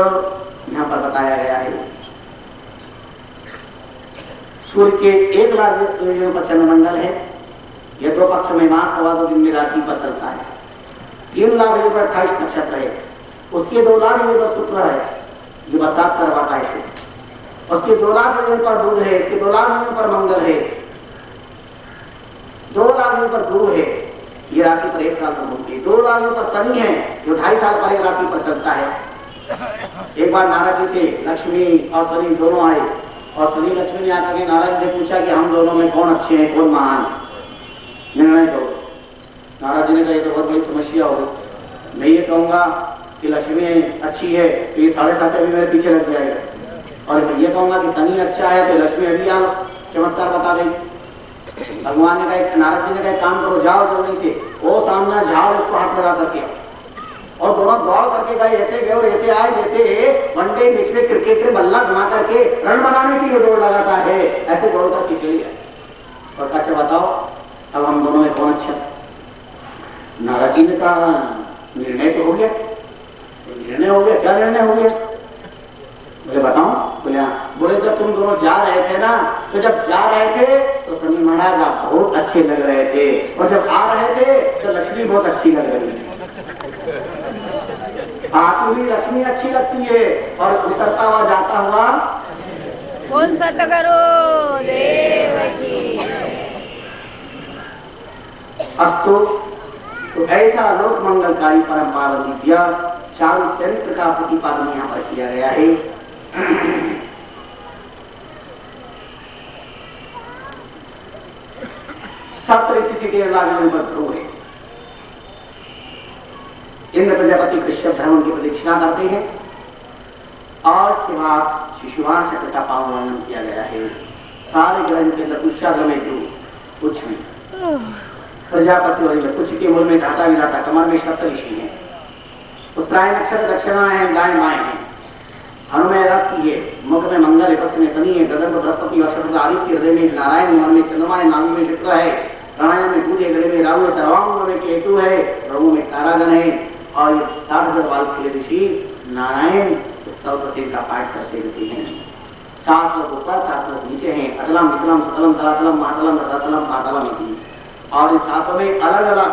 यहाँ पर बताया गया है। सूर्य के 1 लाख योजनों पर चंद्रमंडल है। यह 2 पक्ष में मास, सवा 2 दिन में राशि पर चलता है। 3 लाख योजन पर 28 नक्षत्र है। उसके 2 लाख योजन पर शुक्र है जो बरसात करवाता है। उसके 2 लाख योजन पर बुध है, उसके 2 लाख योजन पर मंगल है, 2 लाख योजन पर गुरु है, ये राशि पर 1 साल पर घूमती है। 2 लाख योजन पर शनि है जो 2.5 साल पर एक राशि पर चलता है। एक बार नारद जी से लक्ष्मी और शनि दोनों आए और शनि लक्ष्मी ने आकर के नारद जी से पूछा कि हम दोनों में कौन अच्छे हैं, कौन महान, निर्णय करो। नारद जी ने कहा ये तो बहुत बड़ी समस्या होगी। मैं ये कहूंगा कि लक्ष्मी अच्छी है तो ये 7.5 अभी मेरे पीछे लग जाएगा, और मैं ये कहूंगा कि शनि अच्छा है तो लक्ष्मी अभी आ चमत्कार बता देगी। भगवान ने कहा, नारद जी ने कहा काम करो, जाओ जल्दी से वो सामने झाड़ उसको हाथ लगा करके, और दोनों दौड़ करके गए, ऐसे गए और ऐसे आए जैसे वनडे मैच में क्रिकेट में बल्ला घुमा करके रन बनाने के लिए दौड़ लगाता है, ऐसे दौड़ करके चली गए। और अच्छा बताओ अब हम दोनों में कौन अच्छा? नारद जी ने कहा निर्णय तो हो गया। निर्णय हो गया? क्या निर्णय हो गया? बोले बताओ। बोले बोले जब तुम दोनों जा रहे थे ना, तो जब जा रहे थे तो शनि महाराज बहुत अच्छे लग रहे थे, और जब आ रहे थे तो लक्ष्मी बहुत अच्छी लग रही है। आती हुई लक्ष्मी अच्छी लगती है और उतरता हुआ जाता हुआ कौन सतगुरु देव की। अस्तु, तो ऐसा लोक मंगलकारी परम पावन विद्या चारु चरित्र का प्रतिपादन यहाँ पर किया गया है। सप्त ऋषि से 1.5 लाख पर ध्रुव है। इंद्र प्रजापति कश्यप धर्म की प्रदक्षिणा करते हैं और उसके बाद शिशुवान चक्र का पावन वर्णन किया गया है। सारे ग्रह के अंदर उच्चारण में ध्रुव कुछ में प्रजापति और कुछ के मूल में धाता विधाता, कमर में सप्त ऋषि है। उत्तरायण नक्षत्र दक्षिणायन है, दाएं बाएं है। हनुमय रथ है, मुख में मंगल है, पथ में शनि है, गगन में बृहस्पति, अक्षर आदित्य, हृदय में नारायण, मन में चंद्रमा है, नाभि में शुक्र है, प्राणायाम में बुध है, गले में राहु है, सर्वांग में केतु है, प्रभु में तारागण है। और 60,000 बाल के ऋषि नारायण स्तोत्र का पाठ करते रहते हैं। 7 लोग ऊपर 7 लोग नीचे हैं। अतलम वितलम सुतलम तलातलम मातलम रसातलम पातलम इति। और इन 7 में अलग अलग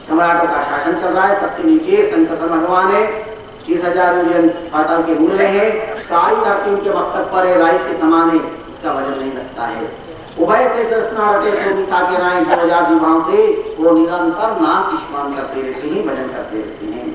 सम्राटों का शासन चल रहा है। सबसे नीचे शंकर भगवान है, 30,000 योजन पाताल के मूल्य है। सारी धरती उनके मस्तक पर है, राई के समान है, उसका वजन नहीं लगता है। उभय से दर्शना रटे सोमिता के राय जो जीवाओं से वो निरंतर नाम स्मरण करते रहते हैं, भजन करते रहते हैं।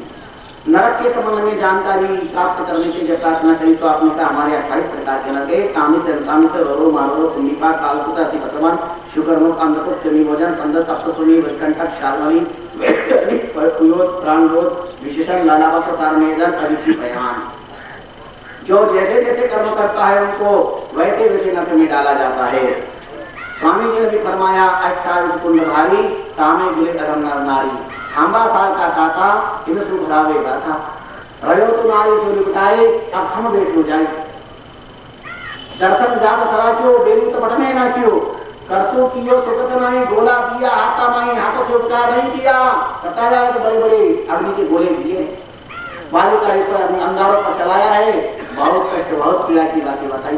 नरक के संबंध में जानकारी प्राप्त करने की जब प्रार्थना करी तो आपने कहा हमारे 28 प्रकार के नरक है। कामित अंतामित रोरो मारो कुंडिका कालकुता सिपतमन शुकर्मो कांदको जमीभोजन संदत तप्तसुनी वैकंठक शार्मली वैष्णविक परकुयोत प्राणरोध विशेषण लालावत तारमेदन अभिची बयान। जो जैसे जैसे कर्म करता है उनको वैसे वैसे नरक में डाला जाता है। स्वामी जी ने भी फरमाया अष्टाविध कुंडधारी कामे गिले अधम नर नारी हांबा साल का काका इन सु भरावे गाथा रयो तो नारी सो निपटाए अब हम बैठ हो जाए। दर्शन जात सरा क्यों बेली तो बटमे ना क्यों करसो कियो सुखत नहीं गोला दिया हाथा माई हाथों से उपकार नहीं किया। सताया तो बड़े बड़े अग्नि के गोले दिए वायु का एक अंगारों पर चलाया है। बहुत कष्ट बहुत पीड़ा की बातें बताई।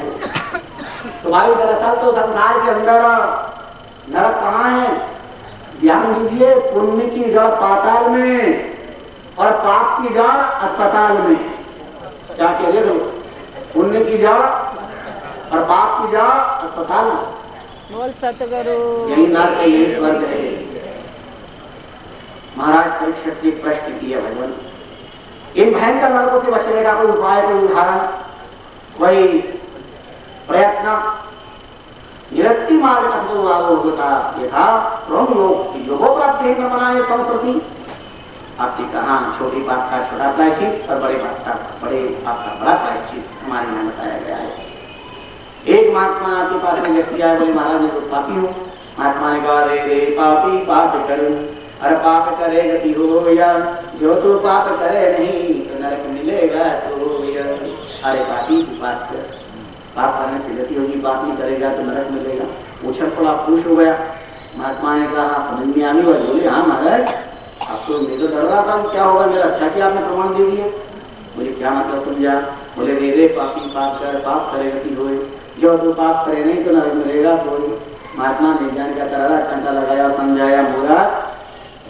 तो भाई दरअसल तो संसार के अंदर नरक कहाँ है? ध्यान दीजिए, पुण्य की जड़ पाताल में और पाप की जड़ अस्पताल में। क्या कह रहे हो? पुण्य की जड़ और पाप की जड़ अस्पताल में। बोल सतगुरु। यही नरक है, यही स्वर्ग है। महाराज परीक्षित की प्रश्न किया भगवान, इन भयंकर नरकों से बचने का कोई उपाय, कोई उदाहरण, कोई प्रयत्न? निरक्ति मार्ग का जो होता ये था ब्रह्म लोक योगो प्राप्ति में बनाए संस्कृति। आपकी कहा छोटी बात का छोटा प्रायश्चित और बड़े बात का बड़े आपका बड़ा प्रायश्चित हमारे यहाँ बताया गया है। एक महात्मा आपके पास में व्यक्ति आए, बोले महाराज मैं तो पापी हूँ। महात्मा ने कहा रे रे पापी पाप करूं, अरे पाप करे गति हो या जो तू पाप करे नहीं तो नरक मिलेगा तो या। अरे पापी तू पाप कर, पाप करने से गति होगी, पाप नहीं करेगा तो नरक मिलेगा। पूछा थोड़ा खुश हो गया। महात्मा ने कहा समझ में आने वाले, बोले हाँ महाराज आप तो मैं तो डर रहा था क्या होगा, मेरा अच्छा किया आपने प्रमाण दे दिए। बोले क्या मतलब समझा? बोले रे रे पापी पाप कर, पाप करे गति होए, जो तू पाप करे नहीं तो नरक मिलेगा तो। महात्मा ने ज्ञान का करारा घंटा लगाया, समझाया, बोला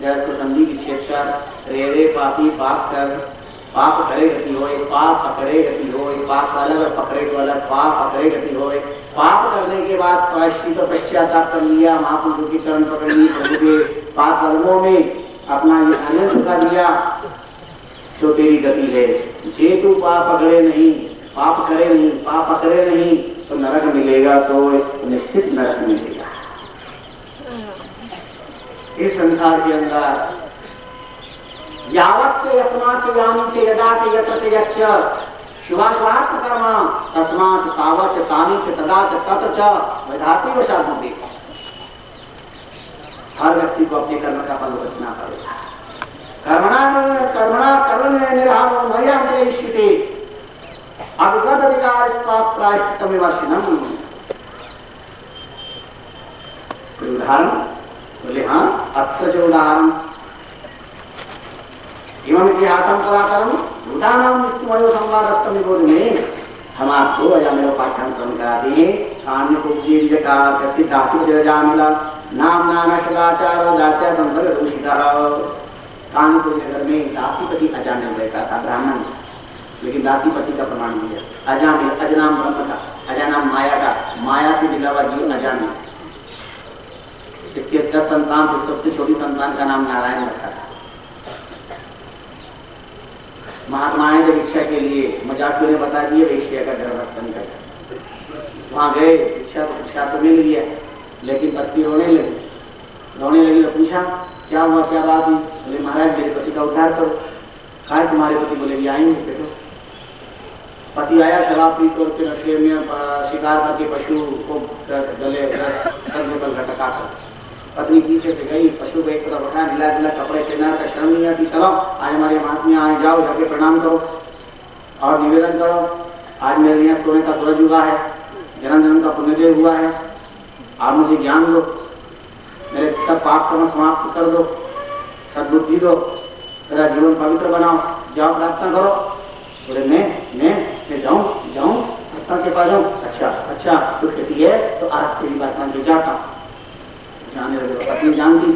जरा को समझी कि छेद कर रे रे पापी पाप कर, पाप करे गति होए, पाप पकड़े गति होए, पाप अलग और पकड़े तो अलग, पाप पकड़े गति होए। पाप करने के बाद प्रायश्चित तो पश्चाताप कर लिया, महापुरुषों की चरण पकड़ ली, प्रभु के पाप कर्मों में अपना ये आनंद चुका दिया तो तेरी गति है। जे तू पाप पकड़े नहीं, पाप करे नहीं, पाप पकड़े नहीं तो नरक मिलेगा तो निश्चित नरक मिलेगा। इस संसार के अंदर यावत् च यस्मात् च यानि च यदा च यत्र च यच्च शुभाशुभात् कर्म तस्मात् तावत् तानि च तदा च तत् च विधाति वशान्ति। हर व्यक्ति को अपने कर्म का फल भुगतना पड़ेगा। कर्मणा कर्म निर्हारो मया निरीक्षिते अभिगत अधिकारित्वा प्रायश्चित्तमिवर्षिणम्। कोई उदाहरण? बोले हाँ, अब जो उदाहरण एवं इतिहासम कलाकरम भूटानाम मृत्युमयो संवादस्तम निबोध में हम आपको अजामेय पाठ्यांकन कराते हैं। अन्य को जीव का प्रसिद्ध धातु जजा मिला नाम नाना सदाचार दास्य संसर्ग दूषिता। कानपुर नगर में दासीपति अजामिल रहता था, ब्राह्मण, लेकिन दासीपति का प्रमाण दिया। अजामिल अजनाम ब्रह्म का, अजानाम माया का, माया से मिला हुआ जीव अजामिल। इसके 10 संतान थे, सबसे छोटी संतान का नाम नारायण रखा था। महात्मा आए जब इच्छा के लिए मजाकियों ने बता दिए वैश्य का गर्भस्थन कर, वहां गए, इच्छा तो मिल गया, लेकिन पत्नी रोने लगी तो पूछा क्या हुआ, क्या बात हुई? बोले महाराज मेरे पति का उद्धार करो। कहा तुम्हारे पति? बोले भी आएंगे बेटो। पति आया शराब पी कर के नशे में शिकार करके पशु को गले पर लटका कर। पत्नी पीछे से गई, पशु को एक तरफ उठाया, मिला मिला कपड़े पहना का शर्म नहीं आती, चलो आज हमारे महात्मा आए, जाओ जाके प्रणाम करो और निवेदन करो, आज मेरे यहाँ सोने का सूरज उगा है, जन्म जन्म का पुण्यदेव हुआ है, आप मुझे ज्ञान दो, मेरे सब पाप कर्म समाप्त कर दो, सद्बुद्धि दो, मेरा जीवन पवित्र बनाओ, जाओ प्रार्थना करो। बोले मैं जाऊं सत्ता के पास जाऊं? अच्छा तो कहती है तो आज तेरी बात मान के जाता हूं। जाने लगे, पत्नी जानती,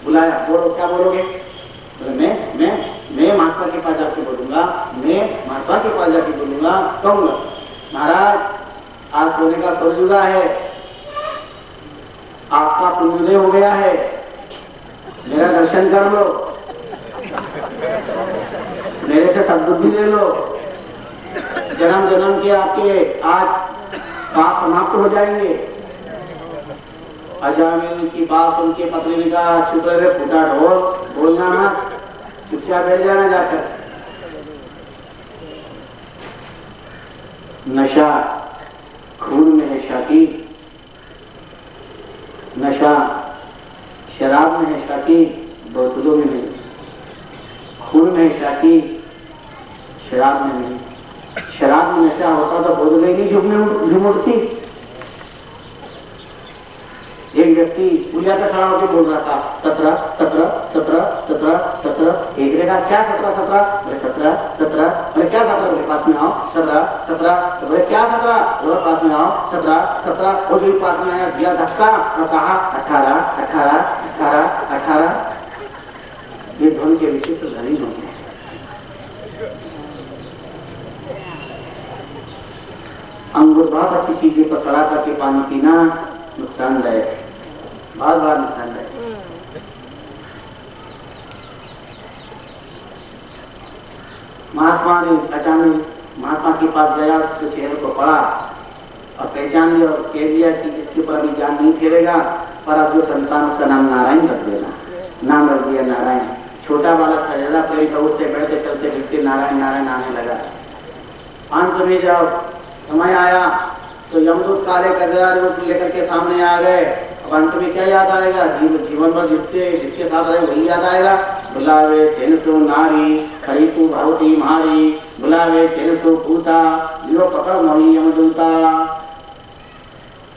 बुलाया, बोलो क्या बोलोगे? बोले मैं महात्मा के पास जाके बोलूंगा, मैं महात्मा के पास जाके बोलूंगा, कहूंगा महाराज आज सोने का सूरज उगा है, आपका पुण्योदय हो गया है, मेरा दर्शन कर लो, मेरे से सद्बुद्धि ले लो, जन्म जन्म के आपके आज पाप समाप्त हो जाएंगे। अजामिल की बात उनके पत्नी का चुप रहे, फूटा ढोल, बोलना मत, चुपचाप बैठ जाना जाकर। नशा खून में है शाकी, नशा शराब में है शाकी, बोतलों में नहीं। खून में है शाकी, शराब में नहीं। शराब में नशा होता तो बोतलें नहीं झूम उठती। एक व्यक्ति पूजा पे खड़ा होकर बोल रहा था 17 17 17 17 17। एक ने कहा क्या 17 17? बोले 17 17। बोले क्या 17? बोले पास में आओ 17 17। बोले क्या 17? बोले पास में आओ 17 17। वो भी पास में आया, दिया धक्का और कहा 18 18 18 18। ये धुन के विचित्र ध्वनि होते हैं। अंगूर बहुत अच्छी चीजें पर सड़ा करके पानी पीना नुकसानदायक है, बार बार नुकसानदायक। महात्मा ने अचानक महात्मा के पास गया, उसके चेहरे को पढ़ा और पहचान लिया और कह दिया कि इसके ऊपर अभी जान नहीं फिरेगा, पर अब जो संतान उसका नाम नारायण रख देना। नाम रख दिया नारायण। छोटा बालक था, ज्यादा प्रेरित उठते बैठते चलते फिरते नारायण नारायण आने लगा। अंत में जब समय आया तो यमदूत काले कजरा रूप लेकर के सामने आ गए। अब अंत में क्या याद आएगा? जीवन भर जिसके साथ रहे वही याद आएगा। बुलावे तेनसु नारी खरीपु भवती मारी, बुलावे तेनसु पूता जो पकड़ मोही यमदूता।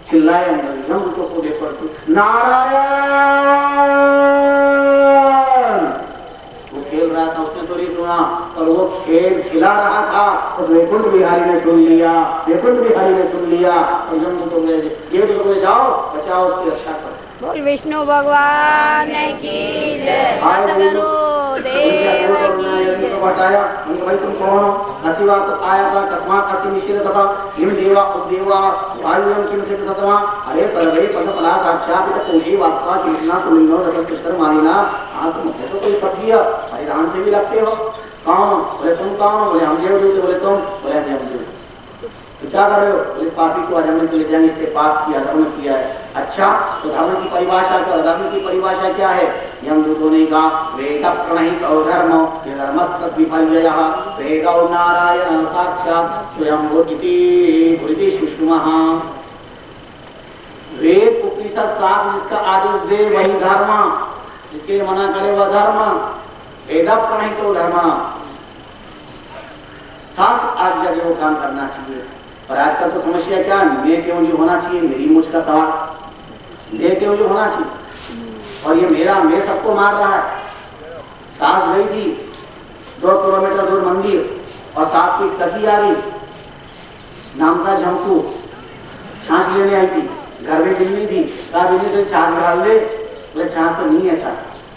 चिल्लाए यमदूतों को देखो, नारायण। वो खेल रहा था, उसने तो नहीं सुना, और वो खेल खिला रहा था तो वैकुंठ बिहारी ने सुन लिया, वैकुंठ बिहारी ने सुन लिया। और यमदूतों ने ये तो जाओ बचाओ, उसकी रक्षा करो। बोल विष्णु भगवान की जय, सतगुरु देव की जय। बताया भाई तुम कौन हो? नसीबा तो आया था कस्मात अति निषेध तथा हिम देवा उद्देवा वायुयम किम से सतवा। अरे सर्वे पद फला साक्षात पूजी वास्ता कृष्णा तुमिनो रस कृष्ण मारिना। आप मुझे तो कोई सब दिया, परिधान से भी लगते हो। कौन? बोले तुम कौन हो? बोले हम देवदूत। बोले तुम? बोले हम देवदूत। क्या कर रहे हो? इस पापी को अधर्म के ले जाएंगे, इसके पाप किया, धर्म किया है। अच्छा तो धर्म की परिभाषा क्या? धर्म की परिभाषा क्या है? यमदूतों ने कहा वेद प्रणहित धर्म धर्मस्तद विपर्ययः वेदो नारायण साक्षात् स्वयं भूति सुषुमः। वेद उपनिषद शास्त्र जिसका आदेश दे वही धर्म, जिसके मना करे वह धर्म। वेद प्रणहित धर्म, साफ आज्ञा जो वो काम करना चाहिए। और आजकल तो समस्या क्या है? मैं क्यों जो होना चाहिए, मेरी मुझ का सवाल, मैं क्यों जो होना चाहिए। और ये मेरा मैं सबको मार रहा है। सास गई थी 2 किलोमीटर दूर मंदिर, और सास की सखी आ रही, नाम था झमकू, छाछ लेने आई थी। घर में बिल्ली थी, कहा बिल्ली तो छाछ डाल दे। बोले छाछ तो नहीं है सर।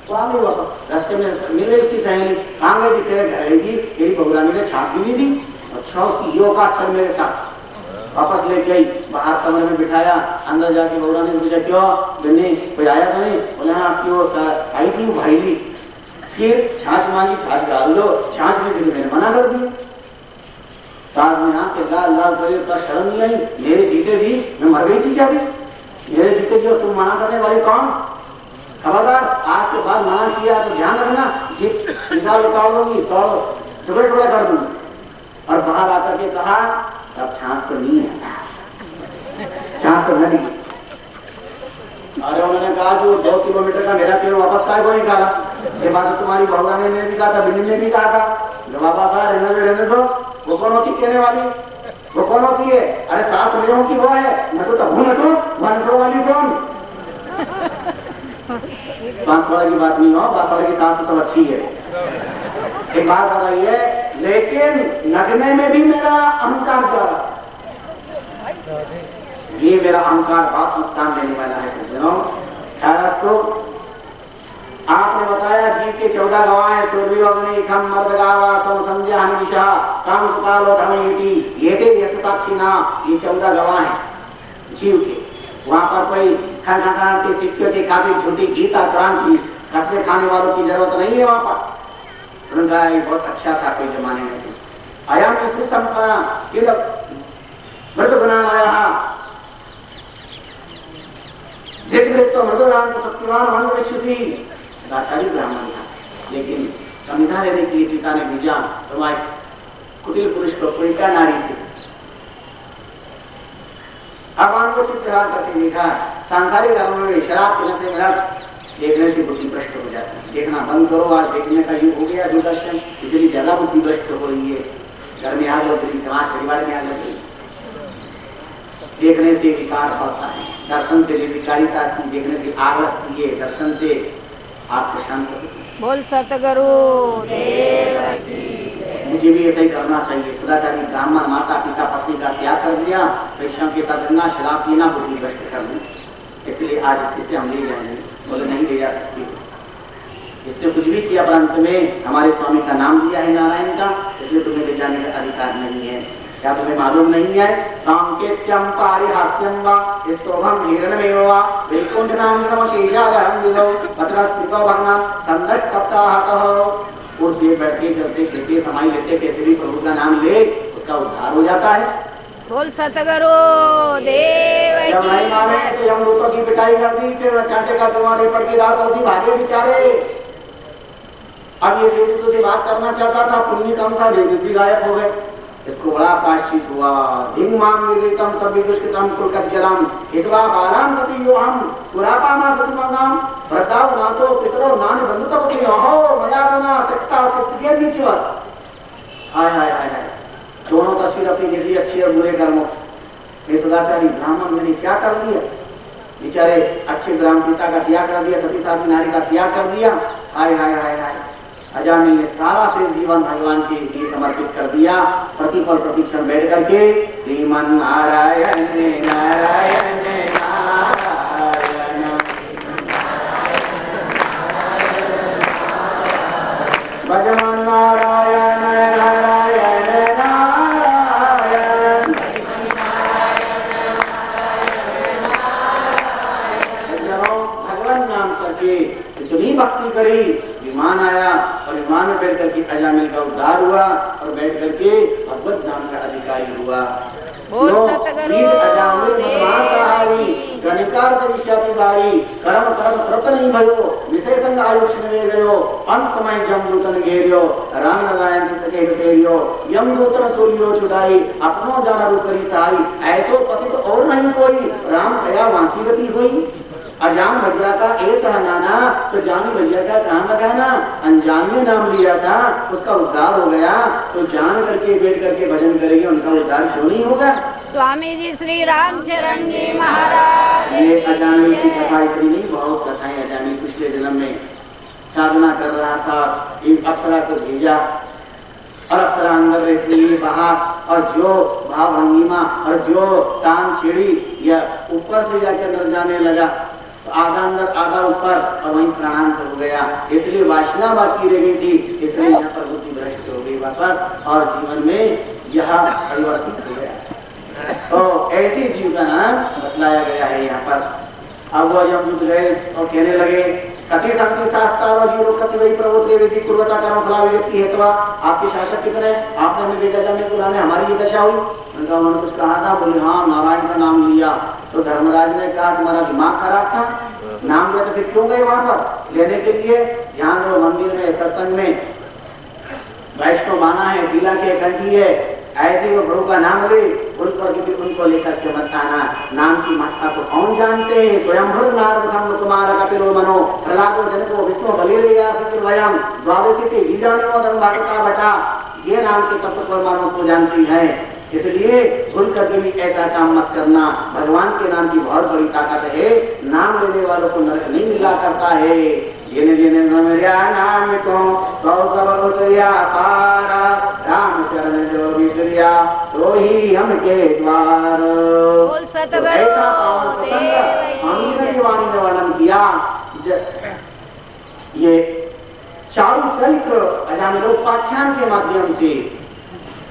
तो आ गई वापस। रास्ते में मिले इसकी सहेली, कहाँ गई थी? तेरे घर गई, तेरी बहुरानी ने छाछ भी नहीं दी। अच्छा उसकी यो का अक्षर मेरे साथ वापस लेके आई, बाहर कमरे में बिठाया। अंदर जाके बहुरानी ने पूछा क्यों बिन्नी कोई आया तो नहीं? बोले आपकी वो आई थी भाई ली। फिर छाछ मांगी, छाछ डाल दो, छाछ में फिर मैंने मना कर दिया। साथ में आके लाल लाल करे, तो शर्म नहीं आई? मेरे जीते जी मैं मर गई थी क्या? भी मेरे जीते जी तुम मना करने वाले कौन? खबरदार, आज के बाद मना किया तो ध्यान रखना, जीप निकाल तोड़ूंगी, तोड़ो टुकड़े टुकड़े कर दूंगी। और बाहर आकर के कहा अब छाछ तो नहीं है, छाछ तो नहीं। अरे उन्होंने कहा जो 2 किलोमीटर का मेरा पेड़ वापस काय को निकाला? ये बात तो तुम्हारी बहुरानी ने भी कहा था, बिल्ली ने भी कहा था। जवाब आता रहने दो, वो कौन होती कहने वाली? वो कौन होती है? अरे सास मेरों की वो है, मैं तो तब नटू नटो वाली कौन? बांसवाड़ा की बात नहीं हो, बांसवाड़ा की सास तो सब अच्छी है। एक बात बताइए, लेकिन नटने में भी मेरा अहंकार जा रहा, ये मेरा अहंकार बहुत नुकसान देने वाला है। तो आपने बताया जी के 14 गवाएं, सूर्य अग्नि खम मर्द गावा तुम संध्या हनिशा काम सुकालो धमयति, ये थे यशताक्षिणा। ये 14 गवाएं जीव के। वहां पर कोई खनखनाती सिक्योरिटी काफी झूठी गीता कुरान की कसमे खाने वालों की जरूरत नहीं है। वहां पर उनका बहुत अच्छा था कोई जमाने में। आया में सुसंपन्ना शील मृत बना आया देख तो मृदुराम को शक्तिवान वन विश्वसी दाचारी ब्राह्मण था, लेकिन संविधान लेने के लिए पिता ने भेजा तो वह कुटिल पुरुष को पुरिका नारी से भगवान को चित्रहार करके देखा। सांसारिक धर्म में शराब पीने से मेरा देखने से बुद्धि भ्रष्ट हो जाती है। देखना बंद करो, आज देखने का युग हो गया दूरदर्शन, इसलिए ज्यादा बुद्धि भ्रष्ट हो रही है। घर में आग लग रही, समाज परिवार में आग लग रही, देखने से विकार बढ़ता है। दर्शन से विकारिता की, देखने से आग लगती है, दर्शन से आपको शांत होती है। बोल सतगुरु देव की। मुझे भी ऐसा ही करना चाहिए। सदाचारी ब्राह्मण माता पिता पत्नी का त्याग कर दिया, वैष्णव के साथ रहना, शराब पीना, बुद्धि भ्रष्ट कर दी। इसलिए आज स्थिति हम ले जाएंगे, बोले नहीं ले जा सकती। इसने कुछ भी किया, परंतु में हमारे स्वामी का नाम दिया है नारायण का, इसलिए तुम्हें ले जाने का अधिकार नहीं है। क्या तुम्हें मालूम नहीं है? सांकेत्यम पारिहास्यम वा स्तोभम हिरणमेव वा वैकुंठनामकम शेषागरम विभो पत्रस्थितो भग्ना संदर्शप्ताहतः। उठते बैठते चलते फिरते समाई लेते कैसे भी प्रभु का नाम ले, उसका उद्धार हो जाता है। बोल सतगुरु देव की। जब नहीं माने तो यमदूतों की पिटाई कर दी, फिर चाटे का चुमारे पड़ के दाल बसी भागे बेचारे। अब ये देवदूतों से बात करना चाहता था, पुण्य कम था, देवदूत गायब हो गए। इसको बड़ा प्रायश्चित हुआ। धिंगमाम निर्वितम सभी दुष्कृतम कुलकज्जलम हितवा बालाम सती यो हम पुरापामा सतिमंगम वृद्धाव नातो पितरो नानि बंधु तपसी अहो मया गुना तक्ता कुत्ते नीचवत। हाय हाय हाय हाय, दोनों तस्वीर अपनी देखी, अच्छी और बुरे कर्मों। ये सदाचारी ब्राह्मण मैंने क्या कर दिया? बेचारे अच्छे ग्राम पिता का त्याग कर दिया, सती साथी नारी का त्याग कर दिया। हाय हाय हाय हाय, अजामिल ने सारा से जीवन भगवान के लिए समर्पित कर दिया। प्रतिपल प्रतिक्षण बैठ करके श्रीमन नारायण नारायण नारायण भजमन नारायण नारायण नारायण भगवान नाम करके इतनी भक्ति करी, विमान आया और विमान में बैठ करके अजामिल का उद्धार हुआ और बैठ करके भगवत नाम का अधिकारी हुआ। कर्म कर्म कृत नहीं भयो विषय संग आलोचन में गयो अंत समय जमदूतन घेरियो राम नारायण सुत के घेरियो यमदूतन सूर्यो छुड़ाई अपनो जाना रुकरी सहाई ऐसो पति तो और नहीं कोई राम कया वांकी गति हुई। अजान भैया का ऐसा नाना तो जानी भैया का काम लगाना, अनजान में नाम लिया था उसका उद्धार हो गया, तो जान करके बैठ करके भजन करेंगे उनका उद्धार क्यों नहीं होगा? स्वामी जी श्री रामचरण जी महाराज। ये अजानी की कथा इतनी नहीं, बहुत कथाएं। अजानी पिछले जन्म में साधना कर रहा था, एक अप्सरा को भेजा और अप्सरा अंदर रहती है बाहर, और जो भावभंगिमा और जो तान छेड़ी या ऊपर से जाकर अंदर जाने लगा, आधा अंदर आधा ऊपर, और वहीं प्राणांत हो गया। इसलिए वासना बाकी रह गई थी, इसलिए यहाँ पर बुद्धि भ्रष्ट हो गई वापस, और जीवन में यह परिवर्तित हो गया। तो ऐसे जीव का नाम बतलाया गया है यहाँ पर। अब वो यमदूत गए और कहने लगे कति शांति शास्त्र जीरो कति वही प्रभुत्व विधि पूर्वता कर्म फला व्यक्ति है। तो आपके शासक कितने, आपने हमें भेजा जाने को लाने, हमारी ये दशा हुई। उन्होंने कुछ कहा था, बोले हाँ नारायण का नाम लिया। तो धर्मराज ने कहा तुम्हारा दिमाग खराब था, नाम लिया तो फिर क्यों गए वहां पर लेने के लिए? ध्यान दो, मंदिर में सत्संग में वैष्णव माना है, दिला के कंठी है, ऐसे वो प्रभु का नाम ले उनको लेकर के मत आना। नाम की महत्ता को कौन जानते हैं? स्वयंभर नारद संग कुमार कपिलो मनो प्रहलादो जनको विष्णु बलिरेया भयम द्वादशी के बीजानो धर्म भागता बटा। ये नाम के तत्व परमाणु को जानती है, इसलिए भूल करके भी ऐसा काम मत करना। भगवान के नाम की बहुत बड़ी ताकत है, नाम लेने वालों को नरक नहीं मिला करता है। जिने जिने समझा नाम को सौ सब उतरिया पारा, राम चरण जो विसरिया सो ही हम के द्वार। वाणी में वर्णन किया। ये चारु चरित्र अजामिलोपाख्यान के माध्यम से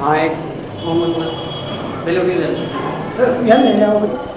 हाँ एक मोमेंट में पहले भी Yan yan yan.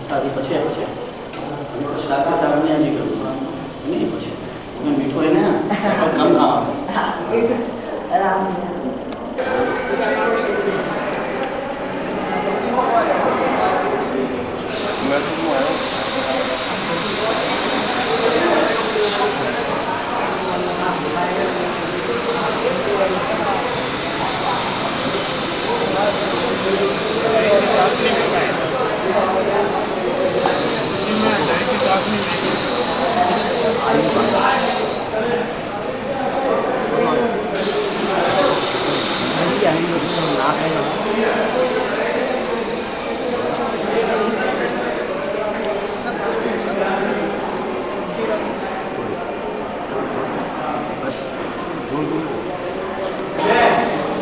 शादी પછી